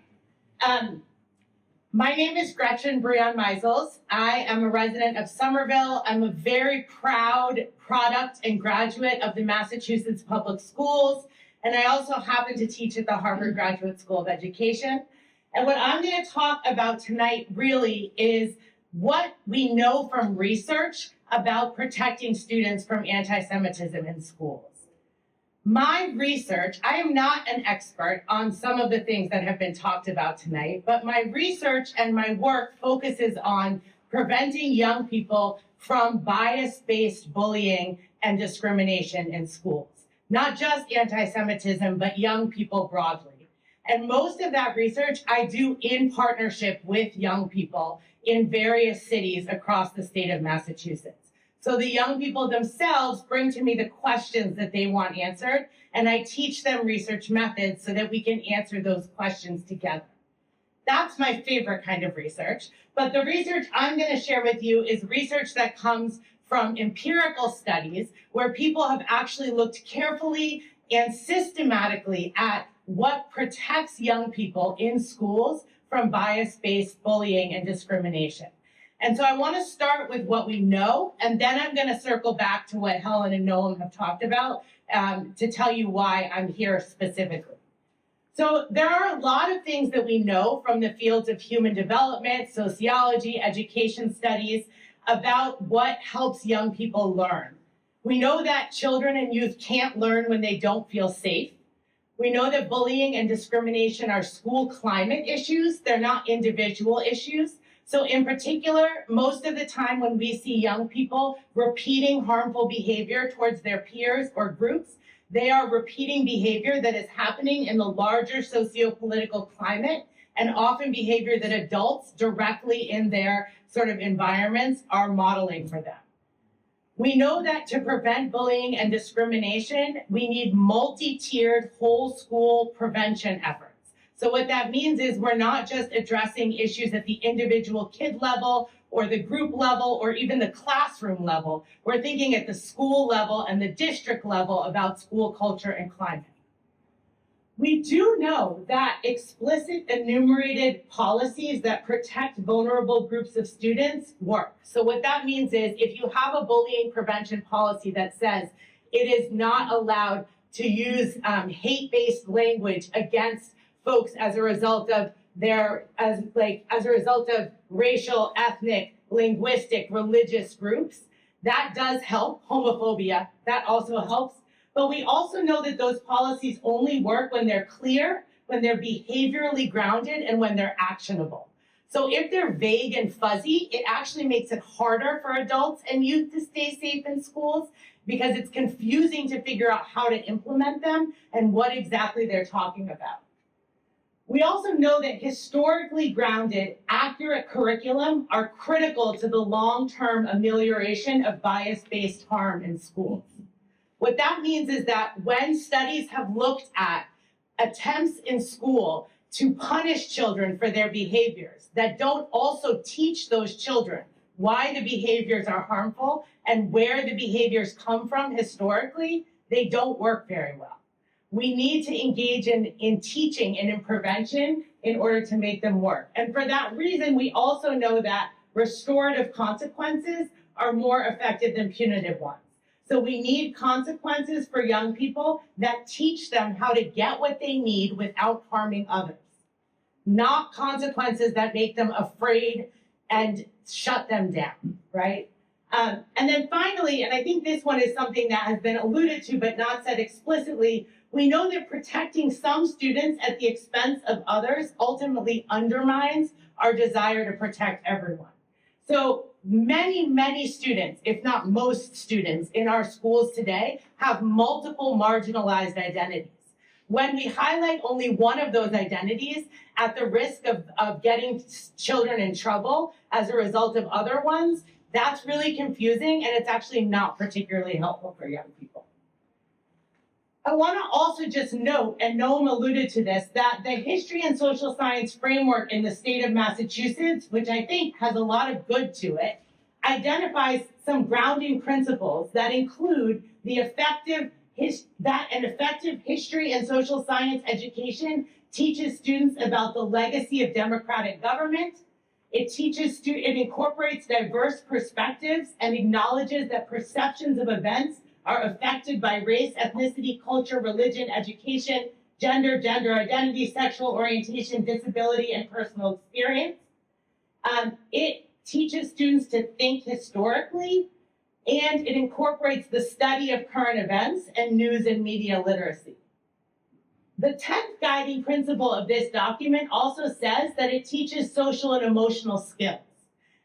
My name is Gretchen Brion-Meisels. I am a resident of Somerville. I'm a very proud product and graduate of the Massachusetts Public Schools, and I also happen to teach at the Harvard Graduate School of Education. And what I'm going to talk about tonight really is what we know from research about protecting students from anti-Semitism in schools. My research, I am not an expert on some of the things that have been talked about tonight, but my research and my work focuses on preventing young people from bias-based bullying and discrimination in schools. Not just anti-Semitism, but young people broadly. And most of that research I do in partnership with young people in various cities across the state of Massachusetts. So the young people themselves bring to me the questions that they want answered, and I teach them research methods so that we can answer those questions together. That's my favorite kind of research. But the research I'm going to share with you is research that comes from empirical studies where people have actually looked carefully and systematically at what protects young people in schools from bias-based bullying and discrimination. And so I want to start with what we know, and then I'm going to circle back to what Helen and Noam have talked about to tell you why I'm here specifically. So there are a lot of things that we know from the fields of human development, sociology, education studies about what helps young people learn. We know that children and youth can't learn when they don't feel safe. We know that bullying and discrimination are school climate issues. They're not individual issues. So in particular, most of the time when we see young people repeating harmful behavior towards their peers or groups, they are repeating behavior that is happening in the larger socio-political climate, and often behavior that adults directly in their sort of environments are modeling for them. We know that to prevent bullying and discrimination, we need multi-tiered whole school prevention efforts. So what that means is we're not just addressing issues at the individual kid level or the group level or even the classroom level. We're thinking at the school level and the district level about school culture and climate. We do know that explicit enumerated policies that protect vulnerable groups of students work. So what that means is if you have a bullying prevention policy that says it is not allowed to use hate-based language against folks as a result of as a result of racial, ethnic, linguistic, religious groups, that does help. Homophobia, that also helps. But we also know that those policies only work when they're clear, when they're behaviorally grounded, and when they're actionable. So if they're vague and fuzzy, it actually makes it harder for adults and youth to stay safe in schools because it's confusing to figure out how to implement them and what exactly they're talking about. We also know that historically grounded, accurate curriculum are critical to the long-term amelioration of bias-based harm in schools. What that means is that when studies have looked at attempts in school to punish children for their behaviors that don't also teach those children why the behaviors are harmful and where the behaviors come from historically, they don't work very well. We need to engage in teaching and in prevention in order to make them work. And for that reason, we also know that restorative consequences are more effective than punitive ones. So we need consequences for young people that teach them how to get what they need without harming others, not consequences that make them afraid and shut them down, right? And then finally, and I think this one is something that has been alluded to but not said explicitly, we know that protecting some students at the expense of others ultimately undermines our desire to protect everyone. So many students, if not most students in our schools today, have multiple marginalized identities. When we highlight only one of those identities at the risk of getting children in trouble as a result of other ones, that's really confusing, and it's actually not particularly helpful for young people. I want to also just note, and Noam alluded to this, that the history and social science framework in the state of Massachusetts, which I think has a lot of good to it, identifies some grounding principles that include that an effective history and social science education teaches students about the legacy of democratic government. It incorporates diverse perspectives and acknowledges that perceptions of events are affected by race, ethnicity, culture, religion, education, gender identity, sexual orientation, disability, and personal experience. It teaches students to think historically, and it incorporates the study of current events and news and media literacy. The 10th guiding principle of this document also says that it teaches social and emotional skills.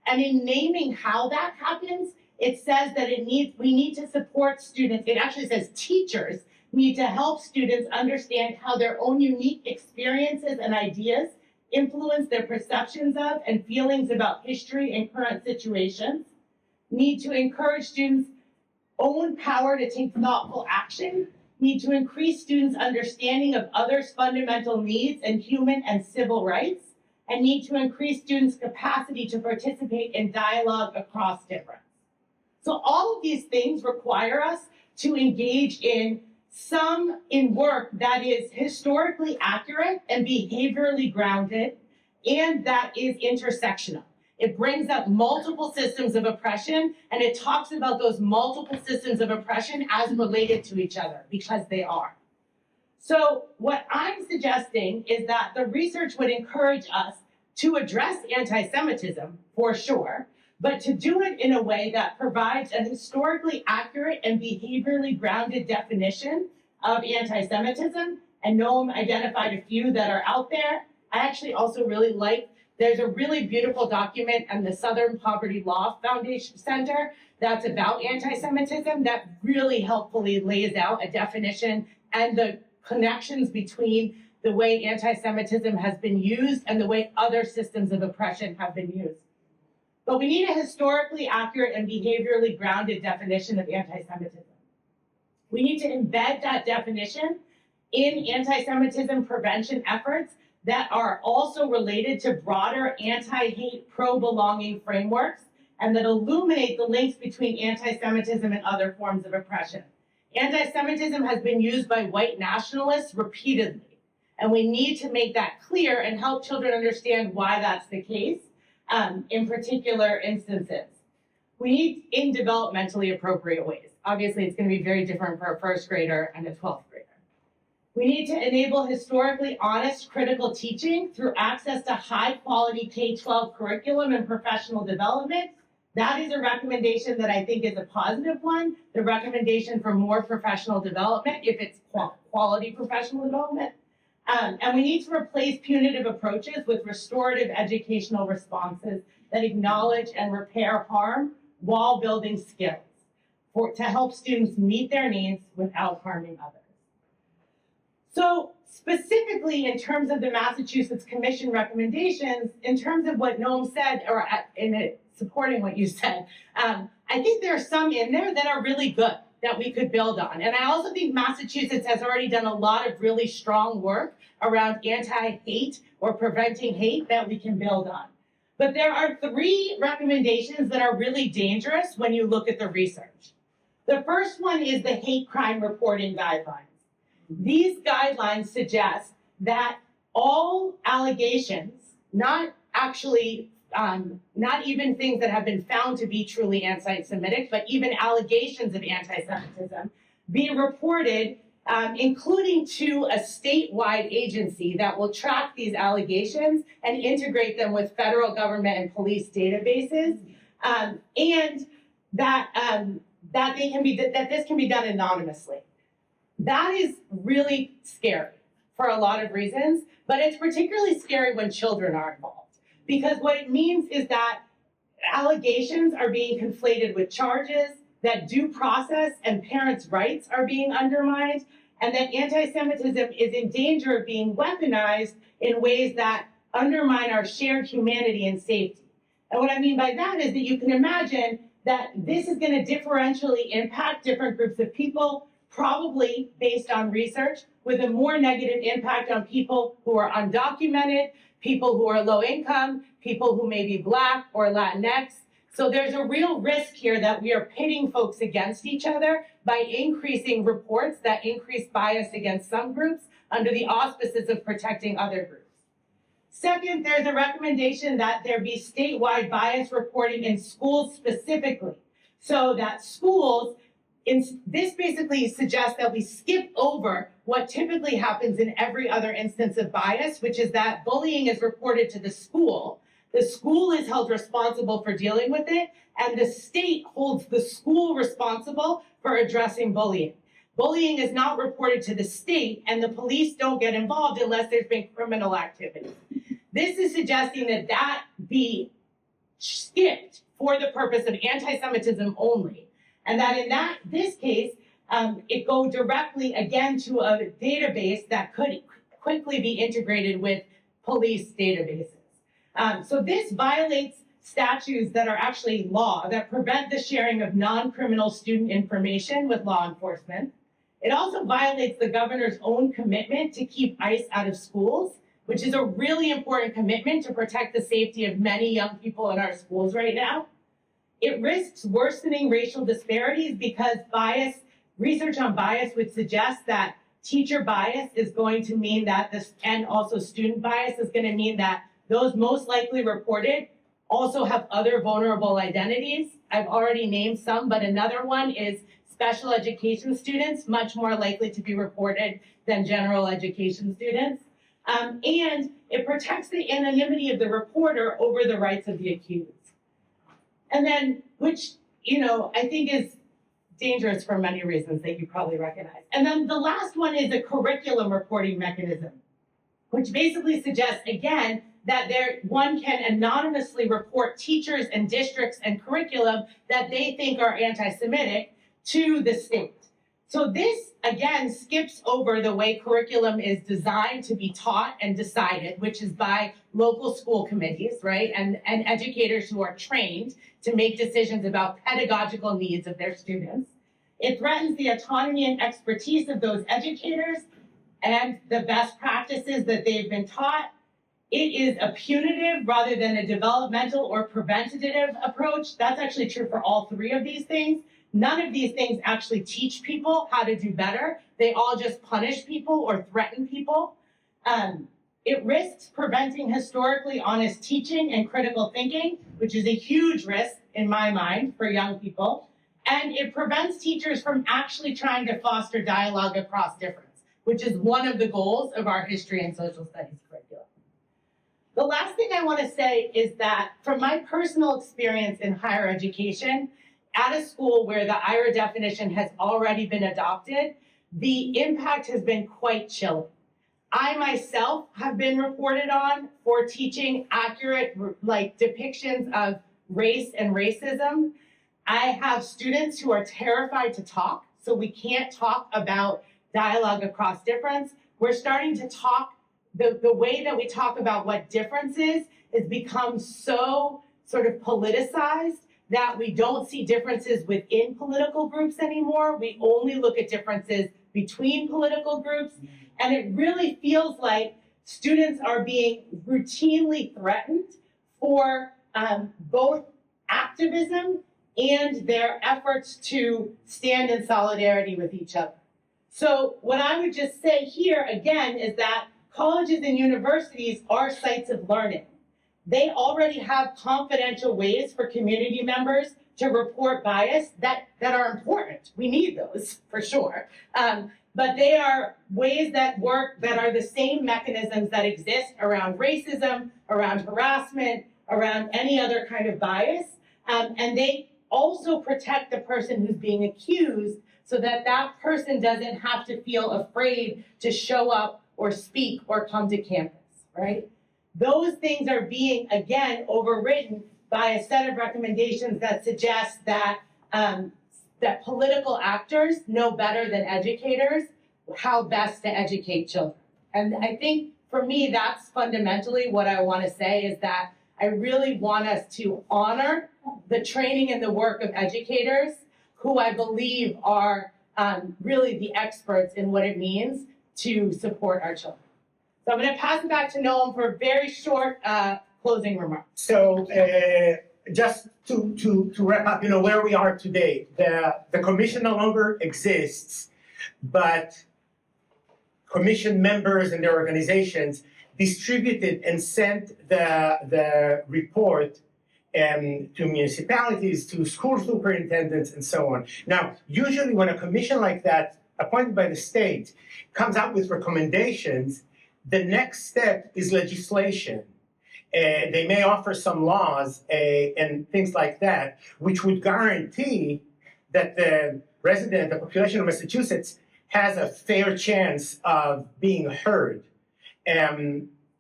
And in naming how that happens, it says that we need to support students. It actually says teachers need to help students understand how their own unique experiences and ideas influence their perceptions of and feelings about history and current situations, need to encourage students' own power to take thoughtful action, need to increase students' understanding of others' fundamental needs and human and civil rights, and need to increase students' capacity to participate in dialogue across difference. So all of these things require us to engage in work that is historically accurate and behaviorally grounded, and that is intersectional. It brings up multiple systems of oppression, and it talks about those multiple systems of oppression as related to each other, because they are. So what I'm suggesting is that the research would encourage us to address anti-Semitism, for sure, but to do it in a way that provides a historically accurate and behaviorally grounded definition of anti-Semitism. And Noam identified a few that are out there. I actually also really like, there's a really beautiful document on the Southern Poverty Law Foundation Center that's about anti-Semitism that really helpfully lays out a definition and the connections between the way anti-Semitism has been used and the way other systems of oppression have been used. But we need a historically accurate and behaviorally grounded definition of anti-Semitism. We need to embed that definition in anti-Semitism prevention efforts that are also related to broader anti-hate, pro-belonging frameworks, and that illuminate the links between anti-Semitism and other forms of oppression. Anti-Semitism has been used by white nationalists repeatedly, and we need to make that clear and help children understand why that's the case in particular instances. We need in developmentally appropriate ways. Obviously, it's going to be very different for a first grader and a 12th grader. We need to enable historically honest critical teaching through access to high-quality K-12 curriculum and professional development. That is a recommendation that I think is a positive one, the recommendation for more professional development, if it's quality professional development. And we need to replace punitive approaches with restorative educational responses that acknowledge and repair harm while building skills to help students meet their needs without harming others. So specifically in terms of the Massachusetts Commission recommendations, in terms of what Noam said, or supporting what you said, I think there are some in there that are really good that we could build on. And I also think Massachusetts has already done a lot of really strong work around anti-hate or preventing hate that we can build on. But there are 3 recommendations that are really dangerous when you look at the research. The first one is the hate crime reporting guidelines. These guidelines suggest that all allegations, not actually, not even things that have been found to be truly anti-Semitic, but even allegations of anti-Semitism, be reported, including to a statewide agency that will track these allegations and integrate them with federal government and police databases, and that this can be done anonymously. That is really scary for a lot of reasons, but it's particularly scary when children are involved, because what it means is that allegations are being conflated with charges, that due process and parents' rights are being undermined, and that anti-Semitism is in danger of being weaponized in ways that undermine our shared humanity and safety. And what I mean by that is that you can imagine that this is going to differentially impact different groups of people, probably based on research, with a more negative impact on people who are undocumented, people who are low income, people who may be Black or Latinx. So there's a real risk here that we are pitting folks against each other by increasing reports that increase bias against some groups under the auspices of protecting other groups. Second, there's a recommendation that there be statewide bias reporting in schools specifically, so that schools, this basically suggests that we skip over what typically happens in every other instance of bias, which is that bullying is reported to the school. The school is held responsible for dealing with it, and the state holds the school responsible for addressing bullying. Bullying is not reported to the state, and the police don't get involved unless there's been criminal activity. This is suggesting that that be skipped for the purpose of anti-Semitism only, and that in this case, it go directly again to a database that could quickly be integrated with police databases. So this violates statutes that are actually law, that prevent the sharing of non-criminal student information with law enforcement. It also violates the governor's own commitment to keep ICE out of schools, which is a really important commitment to protect the safety of many young people in our schools right now. It risks worsening racial disparities because research on bias would suggest that teacher bias is going to mean that and also student bias is going to mean that those most likely reported also have other vulnerable identities. I've already named some, but another one is special education students, much more likely to be reported than general education students. And it protects the anonymity of the reporter over the rights of the accused. And then, which, I think is dangerous for many reasons that you probably recognize. And then the last one is a curriculum reporting mechanism, which basically suggests, again, that one can anonymously report teachers and districts and curriculum that they think are anti-Semitic to the state. So this, again, skips over the way curriculum is designed to be taught and decided, which is by local school committees, right? And educators who are trained to make decisions about pedagogical needs of their students. It threatens the autonomy and expertise of those educators and the best practices that they've been taught. It is a punitive rather than a developmental or preventative approach. That's actually true for all 3 of these things. None of these things actually teach people how to do better. They all just punish people or threaten people. It risks preventing historically honest teaching and critical thinking, which is a huge risk in my mind for young people. And it prevents teachers from actually trying to foster dialogue across difference, which is one of the goals of our history and social studies curriculum. The last thing I want to say is that from my personal experience in higher education, at a school where the IHRA definition has already been adopted, the impact has been quite chilling. I myself have been reported on for teaching accurate depictions of race and racism. I have students who are terrified to talk, so we can't talk about dialogue across difference. We're starting to talk, the way that we talk about what difference is become so sort of politicized that we don't see differences within political groups anymore. We only look at differences between political groups. And it really feels like students are being routinely threatened for both activism and their efforts to stand in solidarity with each other. So what I would just say here again is that colleges and universities are sites of learning. They already have confidential ways for community members to report bias that are important. We need those for sure. But they are ways that work that are the same mechanisms that exist around racism, around harassment, around any other kind of bias. And they also protect the person who's being accused so that that person doesn't have to feel afraid to show up or speak or come to campus, right? Those things are being, again, overridden by a set of recommendations that suggest that that political actors know better than educators how best to educate children. And I think for me, that's fundamentally what I want to say is that I really want us to honor the training and the work of educators who I believe are really the experts in what it means to support our children. So I'm going to pass it back to Noam for a very short closing remarks. So just to wrap up, where we are today, the commission no longer exists, but commission members and their organizations distributed and sent the report to municipalities, to school superintendents, and so on. Now, usually when a commission like that, appointed by the state, comes out with recommendations, the next step is legislation. They may offer some laws and things like that, which would guarantee that the population of Massachusetts has a fair chance of being heard.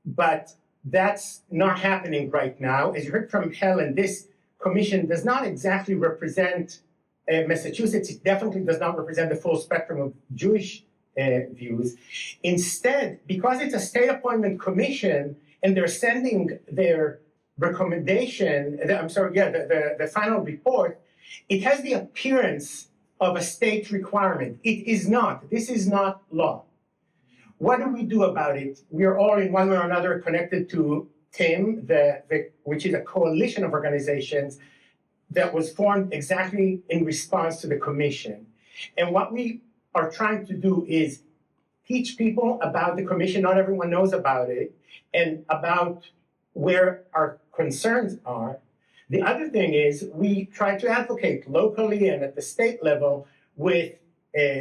But that's not happening right now. As you heard from Helen, this commission does not exactly represent Massachusetts. It definitely does not represent the full spectrum of Jewish views. Instead, because it's a state appointment commission and they're sending their recommendation, the final report, it has the appearance of a state requirement. It is not. This is not law. What do we do about it? We are all in one way or another connected to TIM, which is a coalition of organizations that was formed exactly in response to the commission. And what we are trying to do is teach people about the commission. Not everyone knows about it and about where our concerns are. The other thing is we try to advocate locally and at the state level with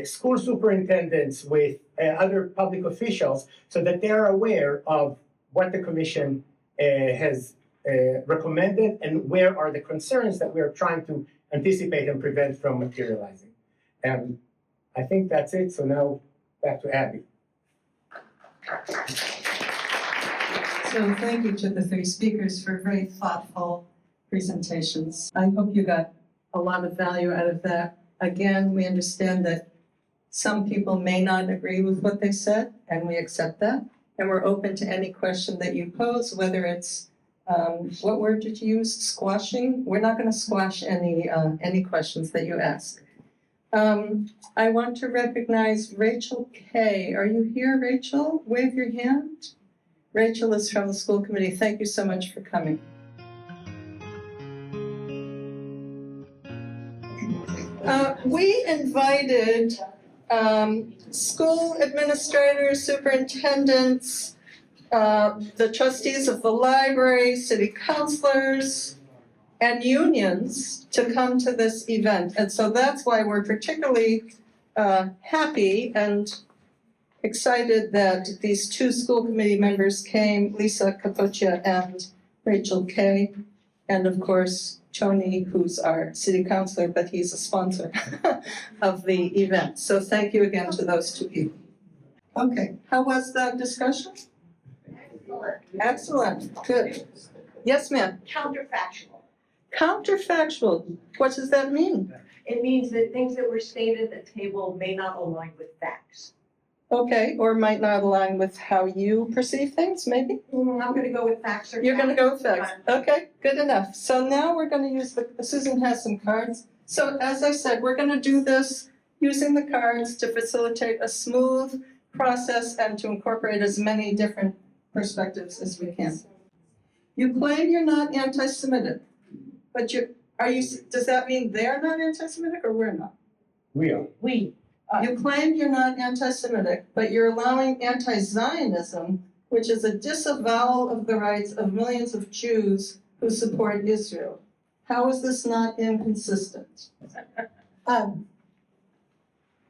school superintendents, with other public officials, so that they're aware of what the commission has recommended and where are the concerns that we're trying to anticipate and prevent from materializing. And I think that's it. So now back to Abby. So thank you to the three speakers for very thoughtful presentations. I hope you got a lot of value out of that. Again, we understand that some people may not agree with what they said, and we accept that. And we're open to any question that you pose, whether it's, what word did you use? Squashing? We're not going to squash any questions that you ask. I want to recognize Rachel Kay. Are you here, Rachel? Wave your hand. Rachel is from the school committee. Thank you so much for coming. We invited school administrators, superintendents, the trustees of the library, city councilors, and unions to come to this event. And so that's why we're particularly happy and excited that these two school committee members came, Lisa Capocia and Rachel Kay, and of course, Tony, who's our city councilor, but he's a sponsor of the event. So thank you again to those two people. Okay, how was the discussion? Excellent, good. Yes, ma'am? Counterfactual. Counterfactual, what does that mean? It means that things that were stated at the table may not align with facts. Okay, or might not align with how you perceive things, maybe? I'm gonna go with facts or. You're gonna go with facts. Okay, good enough. So now we're gonna use Susan has some cards. So as I said, we're gonna do this using the cards to facilitate a smooth process and to incorporate as many different perspectives as we can. You claim you're not anti-Semitic, but does that mean they're not anti-Semitic or we're not? We are. You claim you're not anti-Semitic, but you're allowing anti-Zionism, which is a disavowal of the rights of millions of Jews who support Israel. How is this not inconsistent?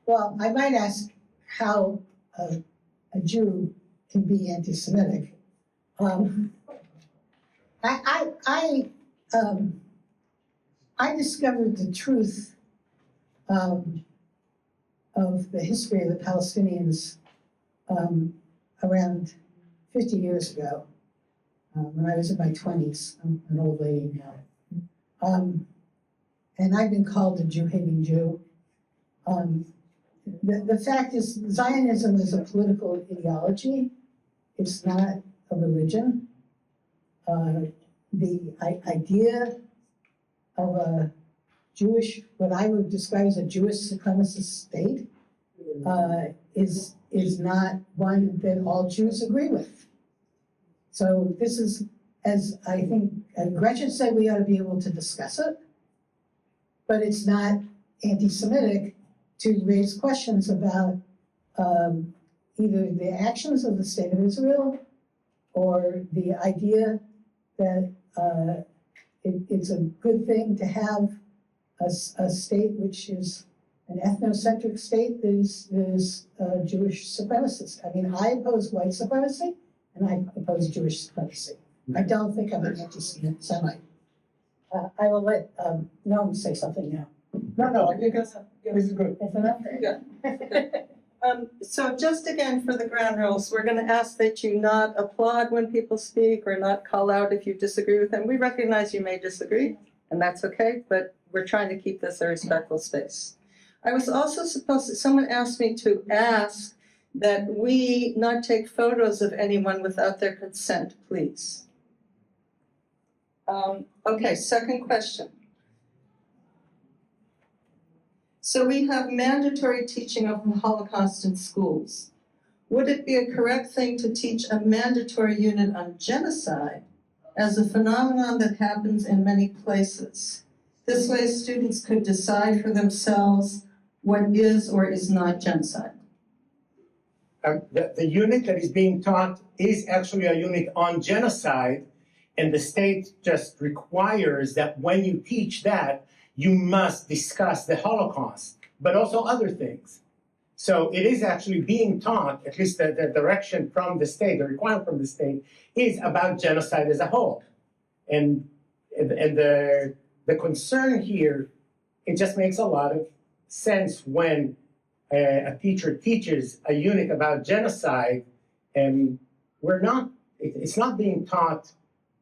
Well, I might ask how a Jew can be anti-Semitic. I discovered the truth of the history of the Palestinians around 50 years ago, when I was in my 20s. I'm an old lady now. And I've been called a Jew-hating Jew. The fact is, Zionism is a political ideology. It's not a religion. The idea of a Jewish, what I would describe as a Jewish supremacist state, is not one that all Jews agree with. So this is, as I think Gretchen said, we ought to be able to discuss it, but it's not anti-Semitic to raise questions about either the actions of the state of Israel or the idea that it's a good thing to have a state which is an ethnocentric state that is Jewish supremacist. I mean, I oppose white supremacy and I oppose Jewish supremacy. I don't think I'm an anti-Semite. I will let Noam say something now. No, I think this is good. Is enough? So just again for the ground rules, we're going to ask that you not applaud when people speak or not call out if you disagree with them. We recognize you may disagree, and that's okay, but we're trying to keep this a respectful space. I was also someone asked me to ask that we not take photos of anyone without their consent, please. Okay, second question. So we have mandatory teaching of the Holocaust in schools. Would it be a correct thing to teach a mandatory unit on genocide as a phenomenon that happens in many places? This way students could decide for themselves what is or is not genocide. The unit that is being taught is actually a unit on genocide, and the state just requires that when you teach that, you must discuss the Holocaust, but also other things. So it is actually being taught, at least the direction from the state, the requirement from the state, is about genocide as a whole. And the concern here, it just makes a lot of sense when a teacher teaches a unit about genocide, and it's not being taught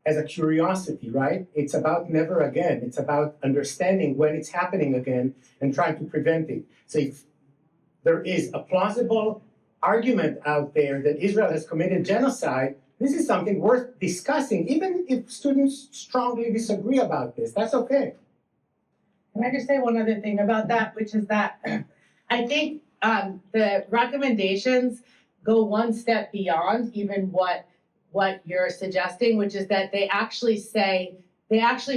as a curiosity, right? It's about never again. It's about understanding when it's happening again and trying to prevent it. So if there is a plausible argument out there that Israel has committed genocide, this is something worth discussing, even if students strongly disagree about this. That's okay. Can I just say one other thing about that, which is that I think the recommendations go one step beyond even what you're suggesting, which is that they actually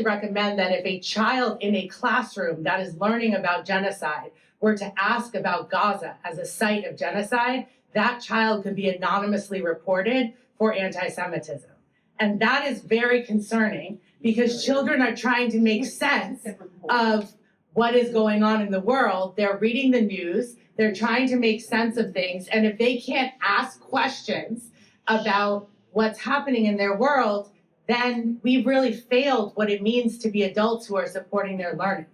recommend that if a child in a classroom that is learning about genocide were to ask about Gaza as a site of genocide, that child could be anonymously reported for anti-Semitism. And that is very concerning because children are trying to make sense of what is going on in the world. They're reading the news, they're trying to make sense of things, and if they can't ask questions about what's happening in their world, then we've really failed what it means to be adults who are supporting their learning.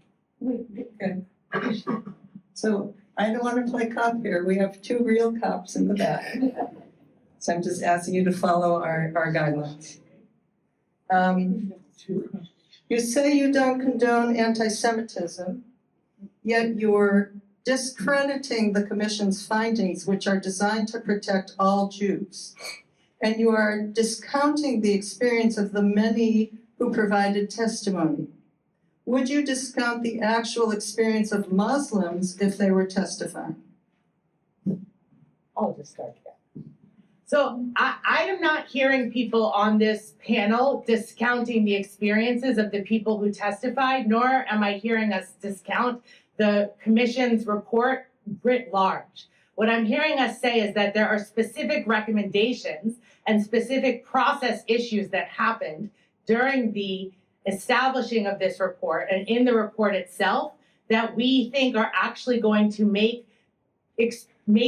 Okay. So I don't want to play cop here. We have two real cops in the back. So I'm just asking you to follow our guidelines. You say you don't condone anti-Semitism, yet you're discrediting the Commission's findings, which are designed to protect all Jews. And you are discounting the experience of the many who provided testimony. Would you discount the actual experience of Muslims if they were testifying? I'll just start there. So I am not hearing people on this panel discounting the experiences of the people who testified, nor am I hearing us discount the commission's report writ large. What I'm hearing us say is that there are specific recommendations and specific process issues that happened during the establishing of this report and in the report itself that we think are actually going to make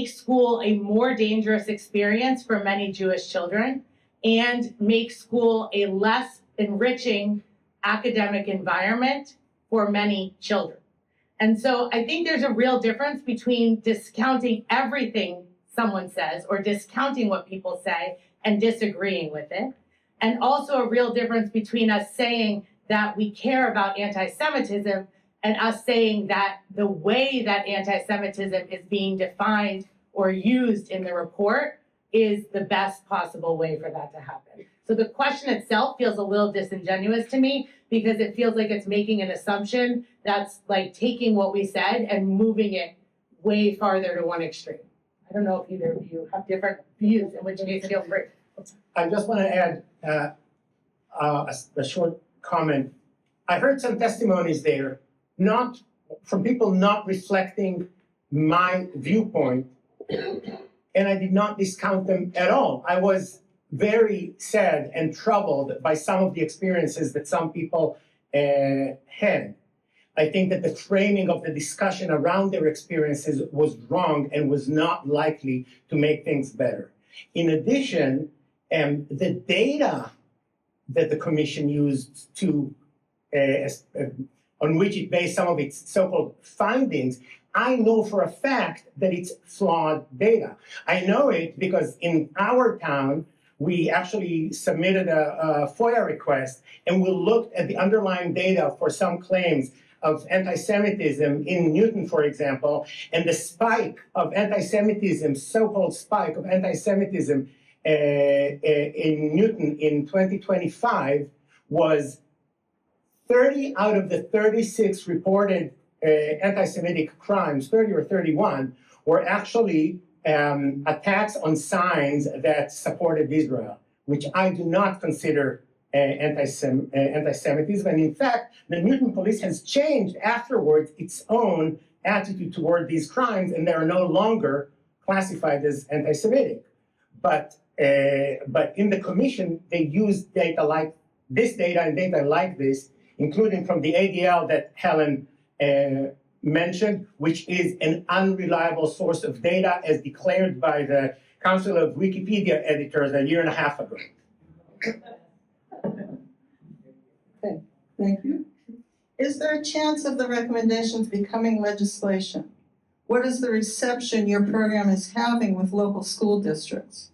school a more dangerous experience for many Jewish children and make school a less enriching academic environment for many children. And so I think there's a real difference between discounting everything someone says or discounting what people say and disagreeing with it. And also a real difference between us saying that we care about anti-Semitism and us saying that the way that anti-Semitism is being defined or used in the report is the best possible way for that to happen. So the question itself feels a little disingenuous to me because it feels like it's making an assumption that's like taking what we said and moving it way farther to one extreme. I don't know if either of you have different views, in which case feel free. I just want to add a short comment. I heard some testimonies there, not from people not reflecting my viewpoint, and I did not discount them at all. I was very sad and troubled by some of the experiences that some people had. I think that the framing of the discussion around their experiences was wrong and was not likely to make things better. In addition, the data that the commission used to, on which it based some of its so-called findings, I know for a fact that it's flawed data. I know it because in our town, we actually submitted a FOIA request and we looked at the underlying data for some claims of anti-Semitism in Newton, for example, and the spike of anti-Semitism, so-called spike of anti-Semitism in Newton in 2025 was 30 out of the 36 reported anti-Semitic crimes, 30 or 31, were actually attacks on signs that supported Israel, which I do not consider anti-Semitism. And in fact, the Newton police has changed afterwards its own attitude toward these crimes, and they are no longer classified as anti-Semitic. But in the commission, they used data like this data and data like this, including from the ADL that Helen mentioned, which is an unreliable source of data as declared by the Council of Wikipedia Editors a year and a half ago. Okay, thank you. Is there a chance of the recommendations becoming legislation? What is the reception your program is having with local school districts?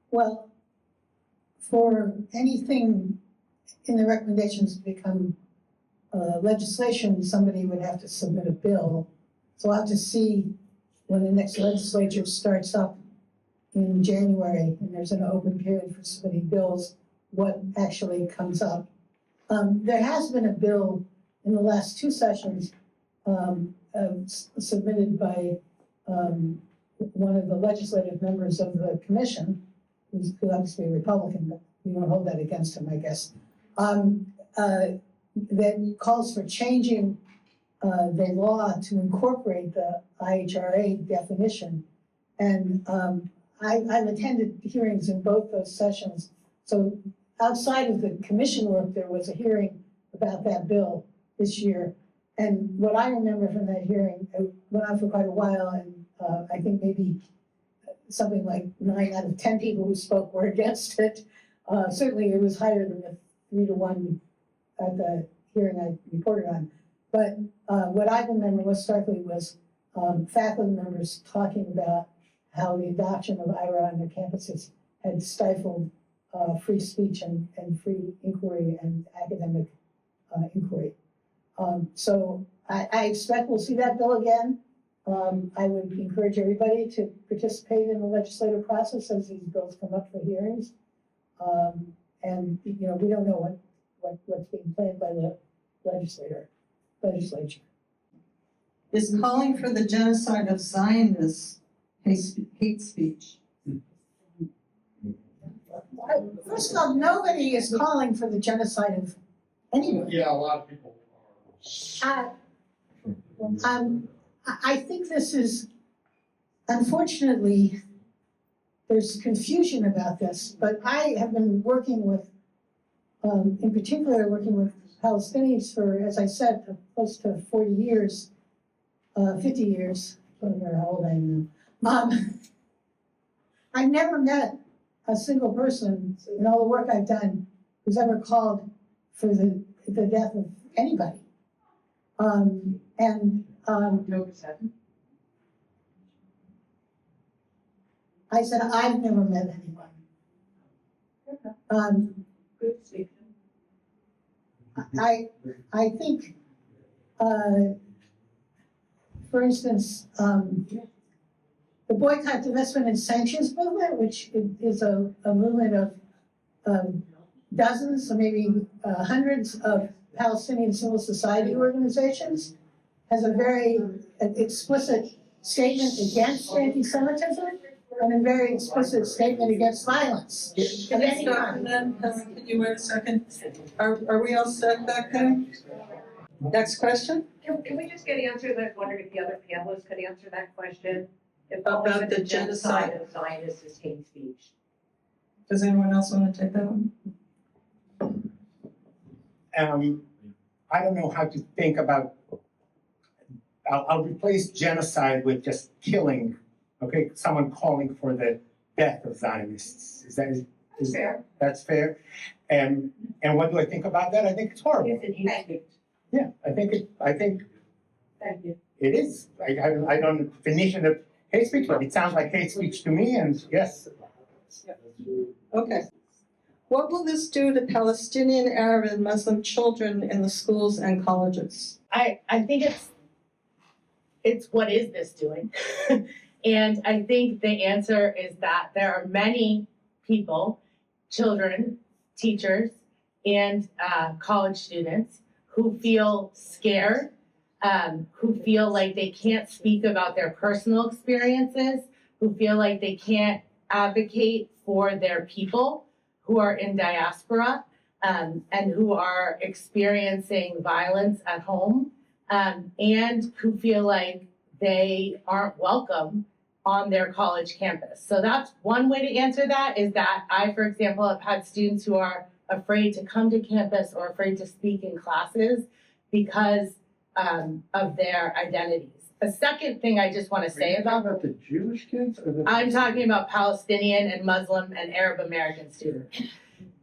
Well, for anything in the recommendations to become legislation, somebody would have to submit a bill. So I'll have to see when the next legislature starts up in January, and there's an open period for submitting bills, what actually comes up. There has been a bill in the last two sessions submitted by one of the legislative members of the commission, who's obviously a Republican, but we won't hold that against him, I guess, that calls for changing the law to incorporate the IHRA definition. And I've attended hearings in both those sessions. So outside of the commission work, there was a hearing about that bill this year. And what I remember from that hearing, it went on for quite a while, and I think maybe something like 9 out of 10 people who spoke were against it. Certainly it was higher than the 3-to-1 at the hearing I reported on. But what I remember most starkly was faculty members talking about how the adoption of IHRA on their campuses had stifled free speech and free inquiry and academic inquiry. So I expect we'll see that bill again. I would encourage everybody to participate in the legislative process as these bills come up for hearings. And you know, we don't know what's being planned by the legislature. Is calling for the genocide of Zionists hate speech? First of all, nobody is calling for the genocide of anyone. Yeah, a lot of people are. I think this is, unfortunately, there's confusion about this, but I have been working with, in particular, working with Palestinians for, as I said, close to 40 years, 50 years, I don't remember how old I am. I've never met a single person in all the work I've done who's ever called for the death of anybody. I said, I've never met anyone. Good to see. I think, for instance, the boycott, divestment, and sanctions movement, which is a movement of dozens or maybe hundreds of Palestinian civil society organizations, has a very explicit statement against anti-Semitism and a very explicit statement against violence. Can I stop you then? Can you wait a second? Are we all set back there? Next question? Can we just get answers? I was wondering if the other panelists could answer that question. If About the genocide of Zionists is hate speech. Does anyone else want to take that one? I don't know how to think about, I'll replace genocide with just killing, okay? Someone calling for the death of Zionists. Is Fair. That's fair. And what do I think about that? I think it's horrible. Is it hate speech? Yeah, I think Thank you. it is. I don't definition of hate speech, but it sounds like hate speech to me, and yes. Okay. What will this do to Palestinian, Arab, and Muslim children in the schools and colleges? I think it's what is this doing? And I think the answer is that there are many people, children, teachers, and college students who feel scared, who feel like they can't speak about their personal experiences, who feel like they can't advocate for their people who are in diaspora and who are experiencing violence at home, and who feel like they aren't welcome on their college campus. So that's one way to answer that, is that I, for example, have had students who are afraid to come to campus or afraid to speak in classes because of their identities. The second thing I just want to say about the Jewish kids or the? I'm talking about Palestinian and Muslim and Arab American students.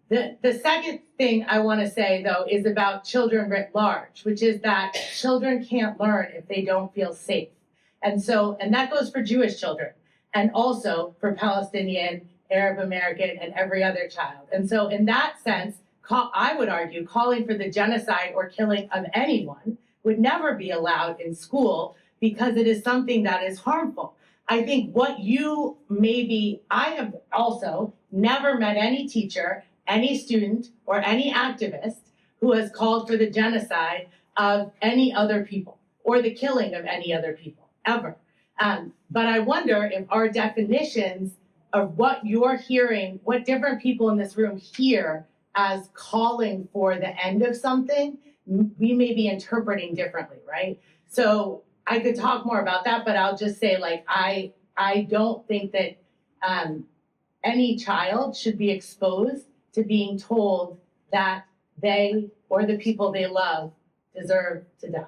The second thing I want to say, though, is about children writ large, which is that children can't learn if they don't feel safe. And that goes for Jewish children and also for Palestinian, Arab American, and every other child. And so in that sense, I would argue calling for the genocide or killing of anyone would never be allowed in school because it is something that is harmful. I think I have also never met any teacher, any student, or any activist who has called for the genocide of any other people or the killing of any other people, ever. But I wonder if our definitions of what you're hearing, what different people in this room hear as calling for the end of something, we may be interpreting differently, right? So I could talk more about that, but I'll just say, like, I don't think that any child should be exposed to being told that they or the people they love deserve to die.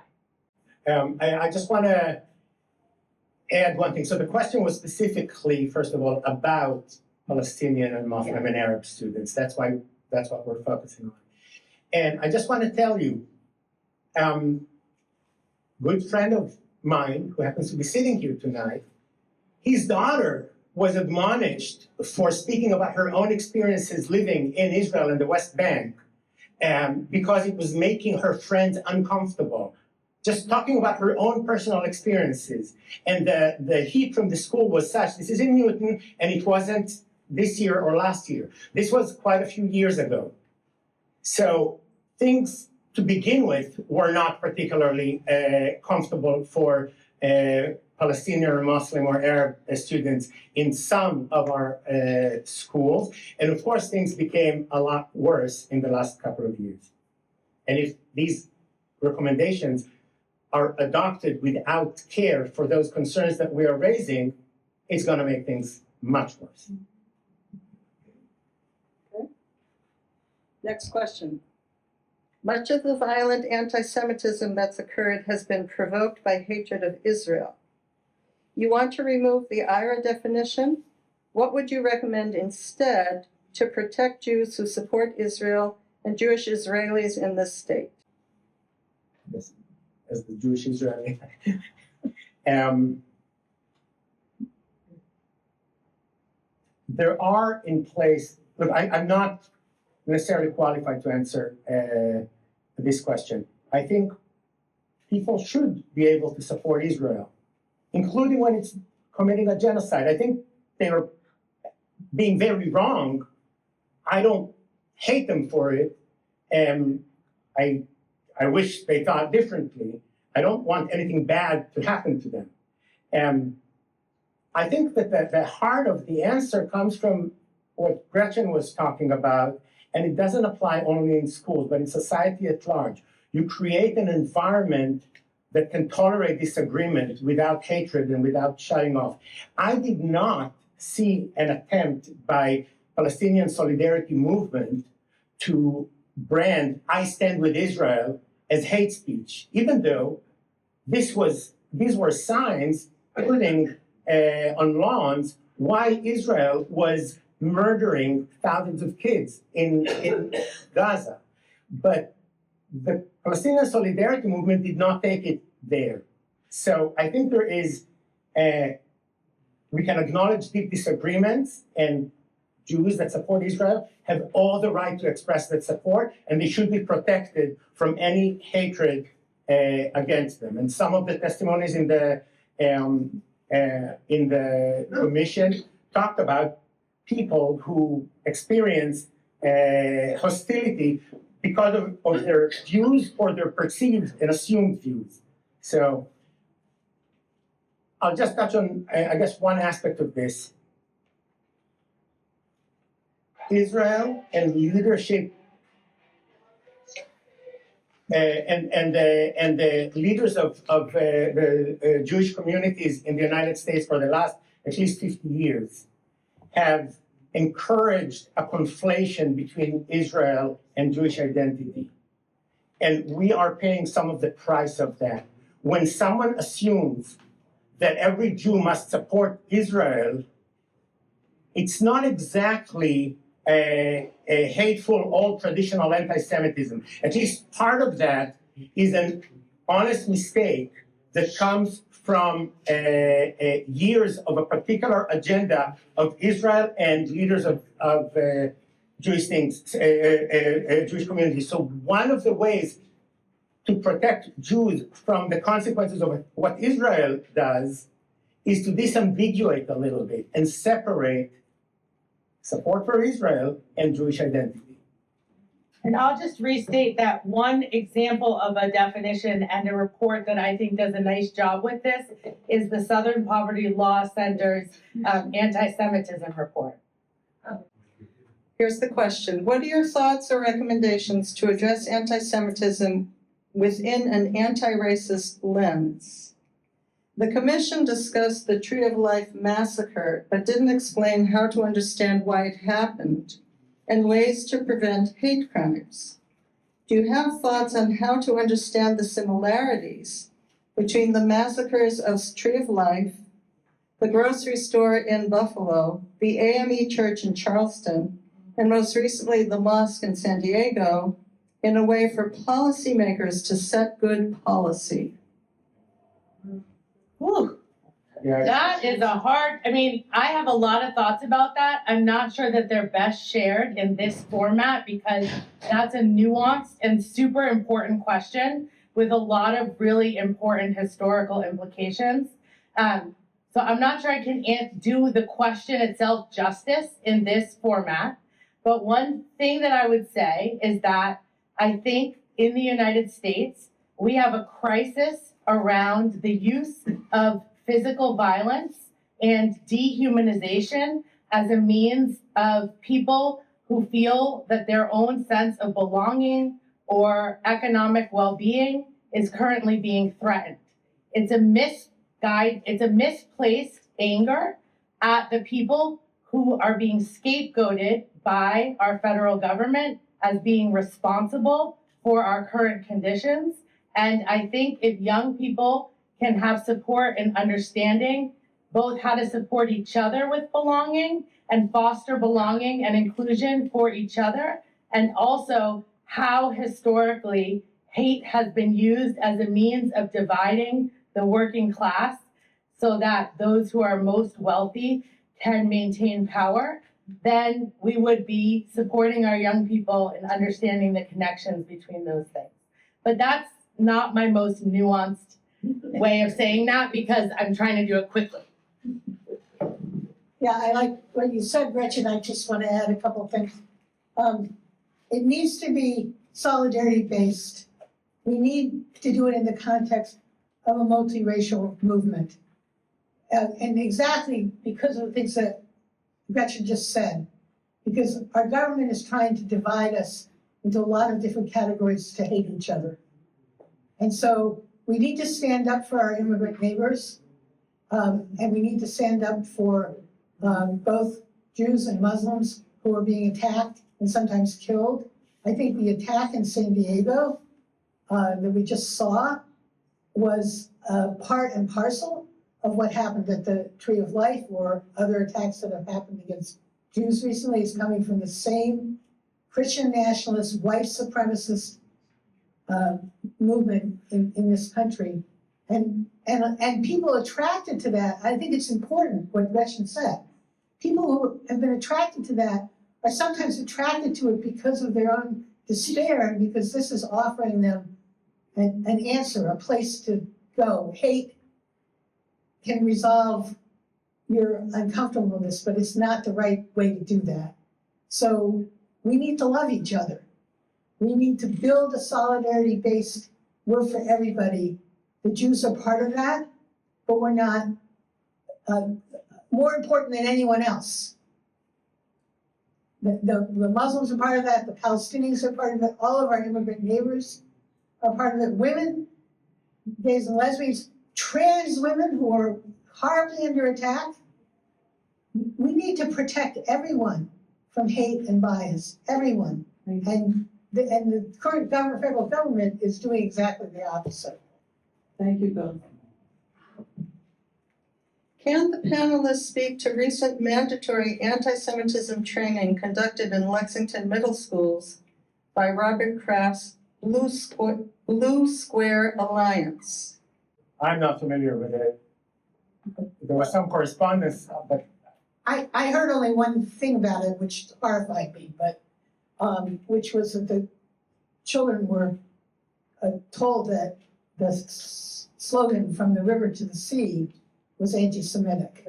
I just want to add one thing. So the question was specifically, first of all, about Palestinian and Muslim and Arab students. That's what we're focusing on. And I just want to tell you, good friend of mine who happens to be sitting here tonight, his daughter was admonished for speaking about her own experiences living in Israel and the West Bank because it was making her friends uncomfortable. Just talking about her own personal experiences. And the heat from the school was such, this is in Newton, and it wasn't this year or last year. This was quite a few years ago. So things to begin with, were not particularly comfortable for Palestinian or Muslim or Arab students in some of our schools. And of course, things became a lot worse in the last couple of years. And if these recommendations are adopted without care for those concerns that we are raising, it's going to make things much worse. Okay. Next question. Much of the violent anti-Semitism that's occurred has been provoked by hatred of Israel. You want to remove the IHRA definition? What would you recommend instead to protect Jews who support Israel and Jewish Israelis in this state? Yes, as the Jewish Israeli. There are in place, look, I'm not necessarily qualified to answer this question. I think people should be able to support Israel, including when it's committing a genocide. I think they are being very wrong. I don't hate them for it. I wish they thought differently. I don't want anything bad to happen to them. I think that the heart of the answer comes from what Gretchen was talking about, and it doesn't apply only in schools, but in society at large. You create an environment that can tolerate disagreement without hatred and without shutting off. I did not see an attempt by Palestinian Solidarity Movement to brand "I stand with Israel" as hate speech, even though these were signs putting on lawns while Israel was murdering thousands of kids in Gaza. But the Palestinian Solidarity Movement did not take it there. So I think there is, we can acknowledge deep disagreements, and Jews that support Israel have all the right to express that support, and they should be protected from any hatred against them. And some of the testimonies in the commission talked about people who experienced hostility because of their views or their perceived and assumed views. So I'll just touch on, I guess, one aspect of this. Israel and leadership and the leaders of the Jewish communities in the United States for the last at least 50 years have encouraged a conflation between Israel and Jewish identity. And we are paying some of the price of that. When someone assumes that every Jew must support Israel, it's not exactly a hateful, old traditional anti-Semitism. At least part of that is an honest mistake that comes from years of a particular agenda of Israel and leaders of Jewish things, Jewish communities. So one of the ways to protect Jews from the consequences of what Israel does is to disambiguate a little bit and separate support for Israel and Jewish identity. And I'll just restate that one example of a definition and a report that I think does a nice job with this is the Southern Poverty Law Center's anti-Semitism report. Here's the question. What are your thoughts or recommendations to address anti-Semitism within an anti-racist lens? The commission discussed the Tree of Life massacre, but didn't explain how to understand why it happened and ways to prevent hate crimes. Do you have thoughts on how to understand the similarities between the massacres of Tree of Life, the grocery store in Buffalo, the AME Church in Charleston, and most recently the mosque in San Diego, in a way for policymakers to set good policy? Whew. Yeah. That is a hard, I have a lot of thoughts about that. I'm not sure that they're best shared in this format because that's a nuanced and super important question with a lot of really important historical implications. So I'm not sure I can do the question itself justice in this format. But one thing that I would say is that I think in the United States, we have a crisis around the use of physical violence and dehumanization as a means of people who feel that their own sense of belonging or economic well-being is currently being threatened. It's a misplaced anger at the people who are being scapegoated by our federal government as being responsible for our current conditions. And I think if young people can have support and understanding both how to support each other with belonging and foster belonging and inclusion for each other, and also how historically hate has been used as a means of dividing the working class so that those who are most wealthy can maintain power, then we would be supporting our young people and understanding the connections between those things. But that's not my most nuanced way of saying that because I'm trying to do it quickly. Yeah, I like what you said, Gretchen. I just want to add a couple of things. It needs to be solidarity-based. We need to do it in the context of a multiracial movement. And exactly because of the things that Gretchen just said, because our government is trying to divide us into a lot of different categories to hate each other. And so we need to stand up for our immigrant neighbors, and we need to stand up for both Jews and Muslims who are being attacked and sometimes killed. I think the attack in San Diego that we just saw was part and parcel of what happened at the Tree of Life or other attacks that have happened against Jews recently. Is coming from the same Christian nationalist, white supremacist movement in this country. And people attracted to that, I think it's important what Gretchen said. People who have been attracted to that are sometimes attracted to it because of their own despair and because this is offering them an answer, a place to go. Hate can resolve your uncomfortableness, but it's not the right way to do that. So we need to love each other. We need to build a solidarity-based work for everybody. The Jews are part of that, but we're not more important than anyone else. The Muslims are part of that, the Palestinians are part of it, all of our immigrant neighbors are part of it. Women, gays and lesbians, trans women who are horribly under attack. We need to protect everyone from hate and bias, everyone. And the current federal government is doing exactly the opposite. Thank you both. Can the panelists speak to recent mandatory anti-Semitism training conducted in Lexington middle schools by Robert Kraft's Blue Square Alliance? I'm not familiar with it. There was some correspondence, but I heard only one thing about it, which horrified me, but which was that the children were told that the slogan "From the river to the sea" was anti-Semitic.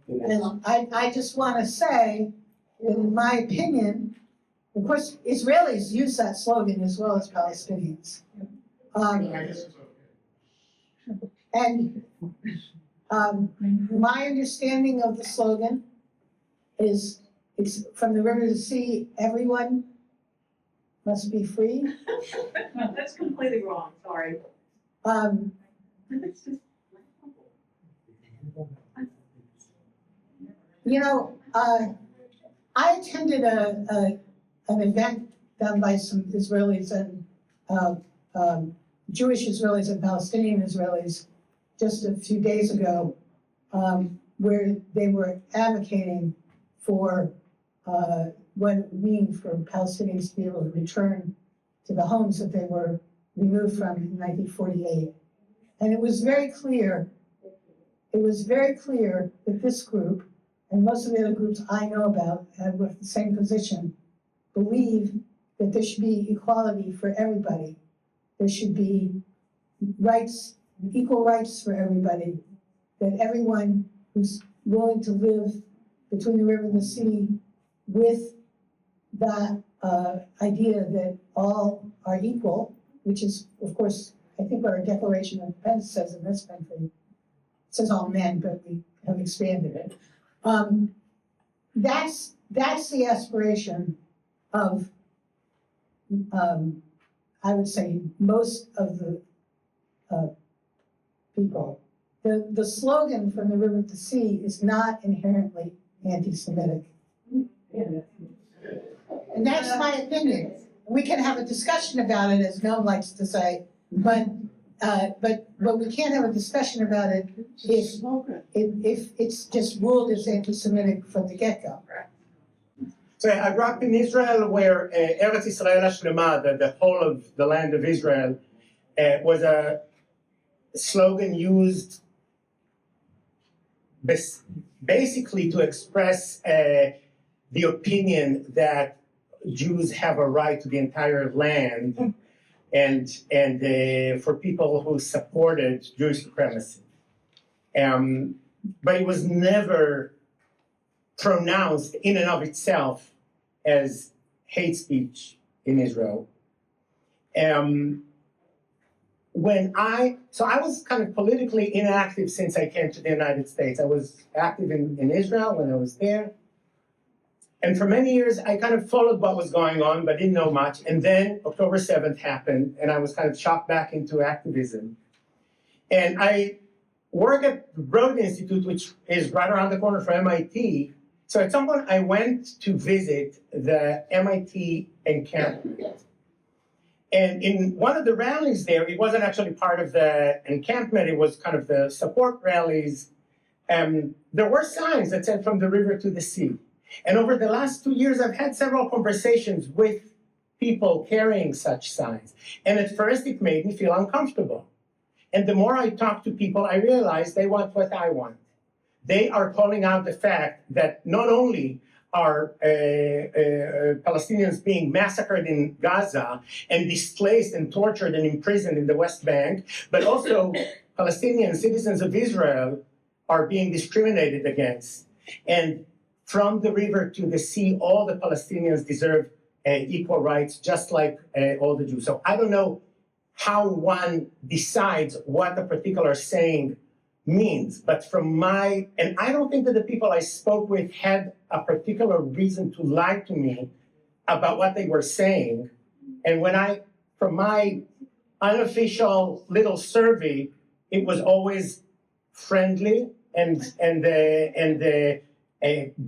And I just want to say, in my opinion, of course, Israelis use that slogan as well as Palestinians. And my understanding of the slogan is it's from the river to the sea, everyone must be free. That's completely wrong, sorry. It's just. You know, I attended an event done by some Israelis and Jewish Israelis and Palestinian Israelis just a few days ago, where they were advocating for what it would mean for Palestinians to be able to return to the homes that they were removed from in 1948. And it was very clear that this group, and most of the other groups I know about with the same position, believe that there should be equality for everybody. There should be rights, equal rights for everybody, that everyone who's willing to live between the river and the sea with that idea that all are equal, which is, of course, I think what our Declaration of Independence says in this country. It says all men, but we have expanded it. That's the aspiration of, I would say, most of the people. The slogan from the river to sea is not inherently anti-Semitic. And that's my opinion. We can have a discussion about it, as Noam likes to say, but we can't have a discussion about it if it's just ruled as anti-Semitic from the get-go. So I grew up in Israel, where Eretz Yisrael Hashlema, the whole of the land of Israel, was a slogan used basically to express the opinion that Jews have a right to the entire land, and for people who supported Jewish supremacy. But it was never pronounced in and of itself as hate speech in Israel. So I was kind of politically inactive since I came to the United States. I was active in Israel when I was there. And for many years, I kind of followed what was going on, but didn't know much. And then October 7th happened, and I was kind of shocked back into activism. And I work at the Broad Institute, which is right around the corner from MIT. So at some point, I went to visit the MIT encampment. And in one of the rallies there, it wasn't actually part of the encampment, it was kind of the support rallies. There were signs that said "From the river to the sea." And over the last 2 years, I've had several conversations with people carrying such signs. And at first, it made me feel uncomfortable. And the more I talked to people, I realized they want what I want. They are calling out the fact that not only are Palestinians being massacred in Gaza and displaced and tortured and imprisoned in the West Bank, but also Palestinian citizens of Israel are being discriminated against. And from the river to the sea, all the Palestinians deserve equal rights, just like all the Jews. So I don't know how one decides what a particular saying means, but and I don't think that the people I spoke with had a particular reason to lie to me about what they were saying. And from my unofficial little survey, it was always friendly, and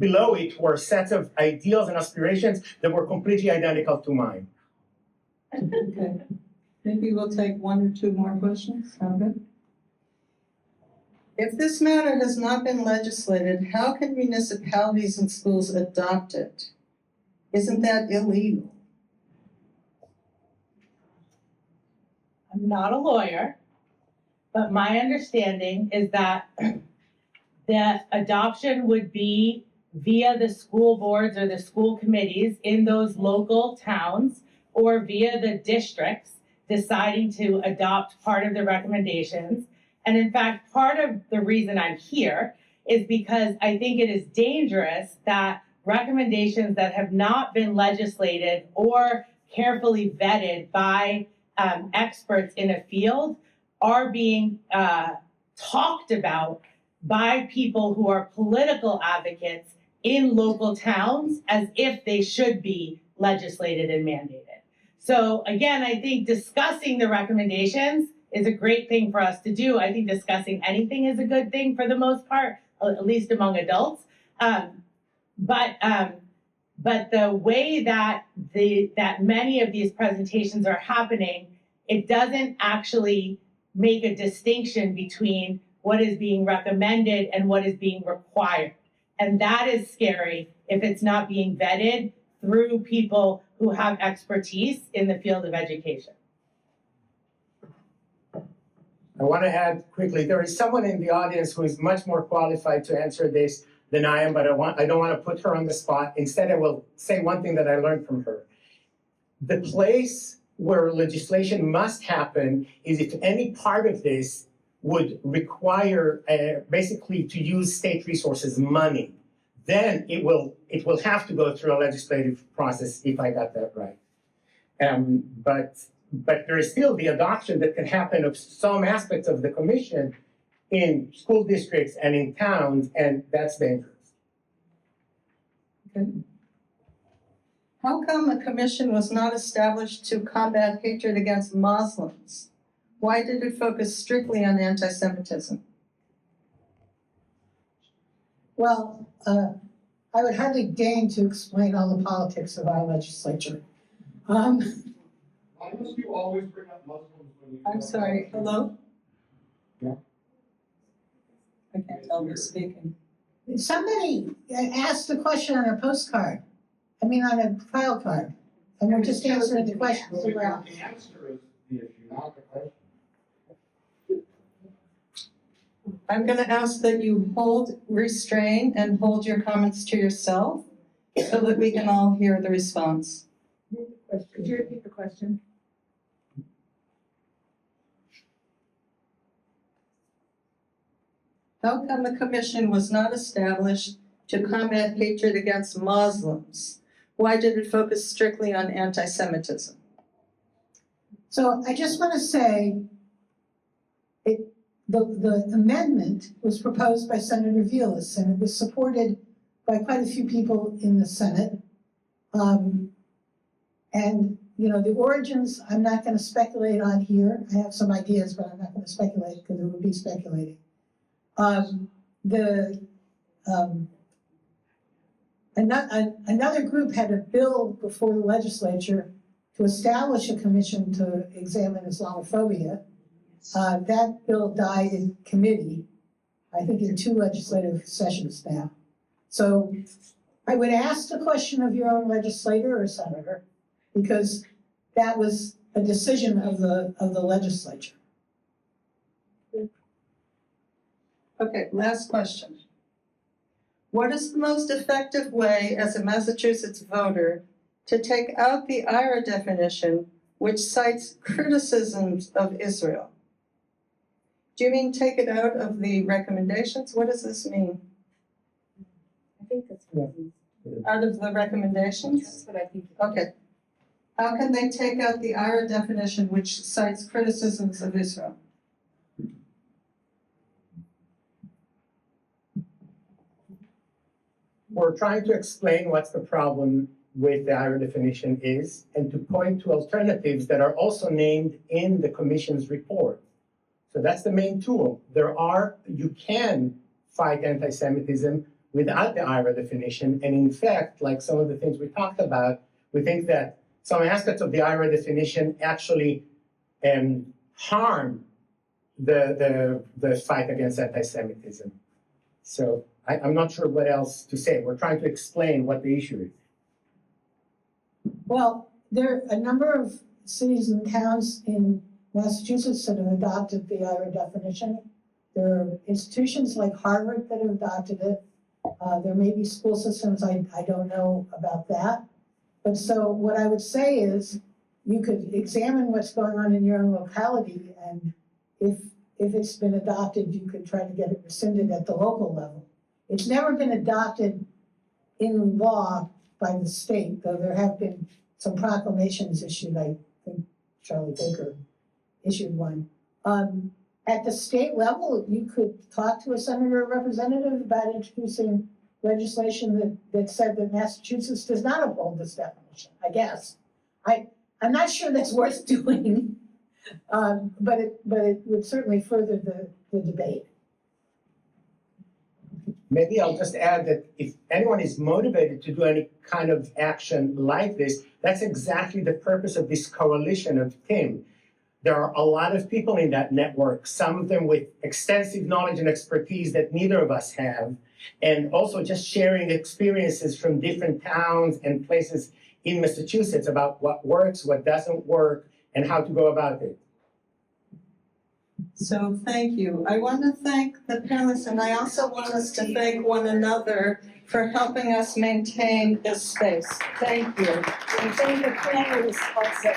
below it were sets of ideals and aspirations that were completely identical to mine. Okay. Maybe we'll take one or two more questions. Sound good? If this matter has not been legislated, how can municipalities and schools adopt it? Isn't that illegal? I'm not a lawyer, but my understanding is that the adoption would be via the school boards or the school committees in those local towns, or via the districts deciding to adopt part of the recommendations. And in fact, part of the reason I'm here is because I think it is dangerous that recommendations that have not been legislated or carefully vetted by experts in a field are being talked about by people who are political advocates in local towns as if they should be legislated and mandated. So again, I think discussing the recommendations is a great thing for us to do. I think discussing anything is a good thing for the most part, at least among adults. But the way that many of these presentations are happening, it doesn't actually make a distinction between what is being recommended and what is being required. And that is scary if it's not being vetted through people who have expertise in the field of education. I want to add quickly, there is someone in the audience who is much more qualified to answer this than I am, but I don't want to put her on the spot. Instead, I will say one thing that I learned from her. The place where legislation must happen is if any part of this would require basically to use state resources, money, then it will have to go through a legislative process, if I got that right. But But there is still the adoption that can happen of some aspects of the commission in school districts and in towns, and that's dangerous. How come a commission was not established to combat hatred against Muslims? Why did it focus strictly on anti-Semitism? Well, I would hardly deign to explain all the politics of our legislature. Why must you always bring up Muslims when you? I'm sorry, hello? Yeah. I can't tell who's speaking. Somebody asked the question on a postcard, on a file card, and we're just answering the question. Well, the answer is the issue, not the question. I'm gonna ask that you restrain and hold your comments to yourself so that we can all hear the response. Could you repeat the question? How come the commission was not established to combat hatred against Muslims? Why did it focus strictly on anti-Semitism? So I just want to say, the amendment was proposed by Senator Vilas, and it was supported by quite a few people in the Senate. And, the origins, I'm not going to speculate on here. I have some ideas, but I'm not going to speculate because it would be speculating. Another group had a bill before the legislature to establish a commission to examine Islamophobia. That bill died in committee, I think in 2 legislative sessions now. So I would ask the question of your own legislator or senator, because that was a decision of the legislature. Okay, last question. What is the most effective way as a Massachusetts voter to take out the IHRA definition which cites criticisms of Israel? Do you mean take it out of the recommendations? What does this mean? I think that's what it means. Out of the recommendations? That's what I think. Okay. How can they take out the IHRA definition which cites criticisms of Israel? We're trying to explain what's the problem with the IHRA definition is, and to point to alternatives that are also named in the commission's report. So that's the main tool. You can fight anti-Semitism without the IHRA definition, and in fact, like some of the things we talked about, we think that some aspects of the IHRA definition actually harm the fight against anti-Semitism. So I'm not sure what else to say. We're trying to explain what the issue is. Well, there are a number of cities and towns in Massachusetts that have adopted the IHRA definition. There are institutions like Harvard that have adopted it. There may be school systems, I don't know about that. But so what I would say is you could examine what's going on in your own locality, and if it's been adopted, you could try to get it rescinded at the local level. It's never been adopted in law by the state, though there have been some proclamations issued. I think Charlie Baker issued one. At the state level, you could talk to a senator or representative about introducing legislation that said that Massachusetts does not uphold this definition, I guess. I'm not sure that's worth doing, but it would certainly further the debate. Maybe I'll just add that if anyone is motivated to do any kind of action like this, that's exactly the purpose of this coalition of TIM. There are a lot of people in that network, some of them with extensive knowledge and expertise that neither of us have, and also just sharing experiences from different towns and places in Massachusetts about what works, what doesn't work, and how to go about it. So thank you. I want to thank the panelists, and I also want us to thank one another for helping us maintain this space. Thank you. And thank the panelists also.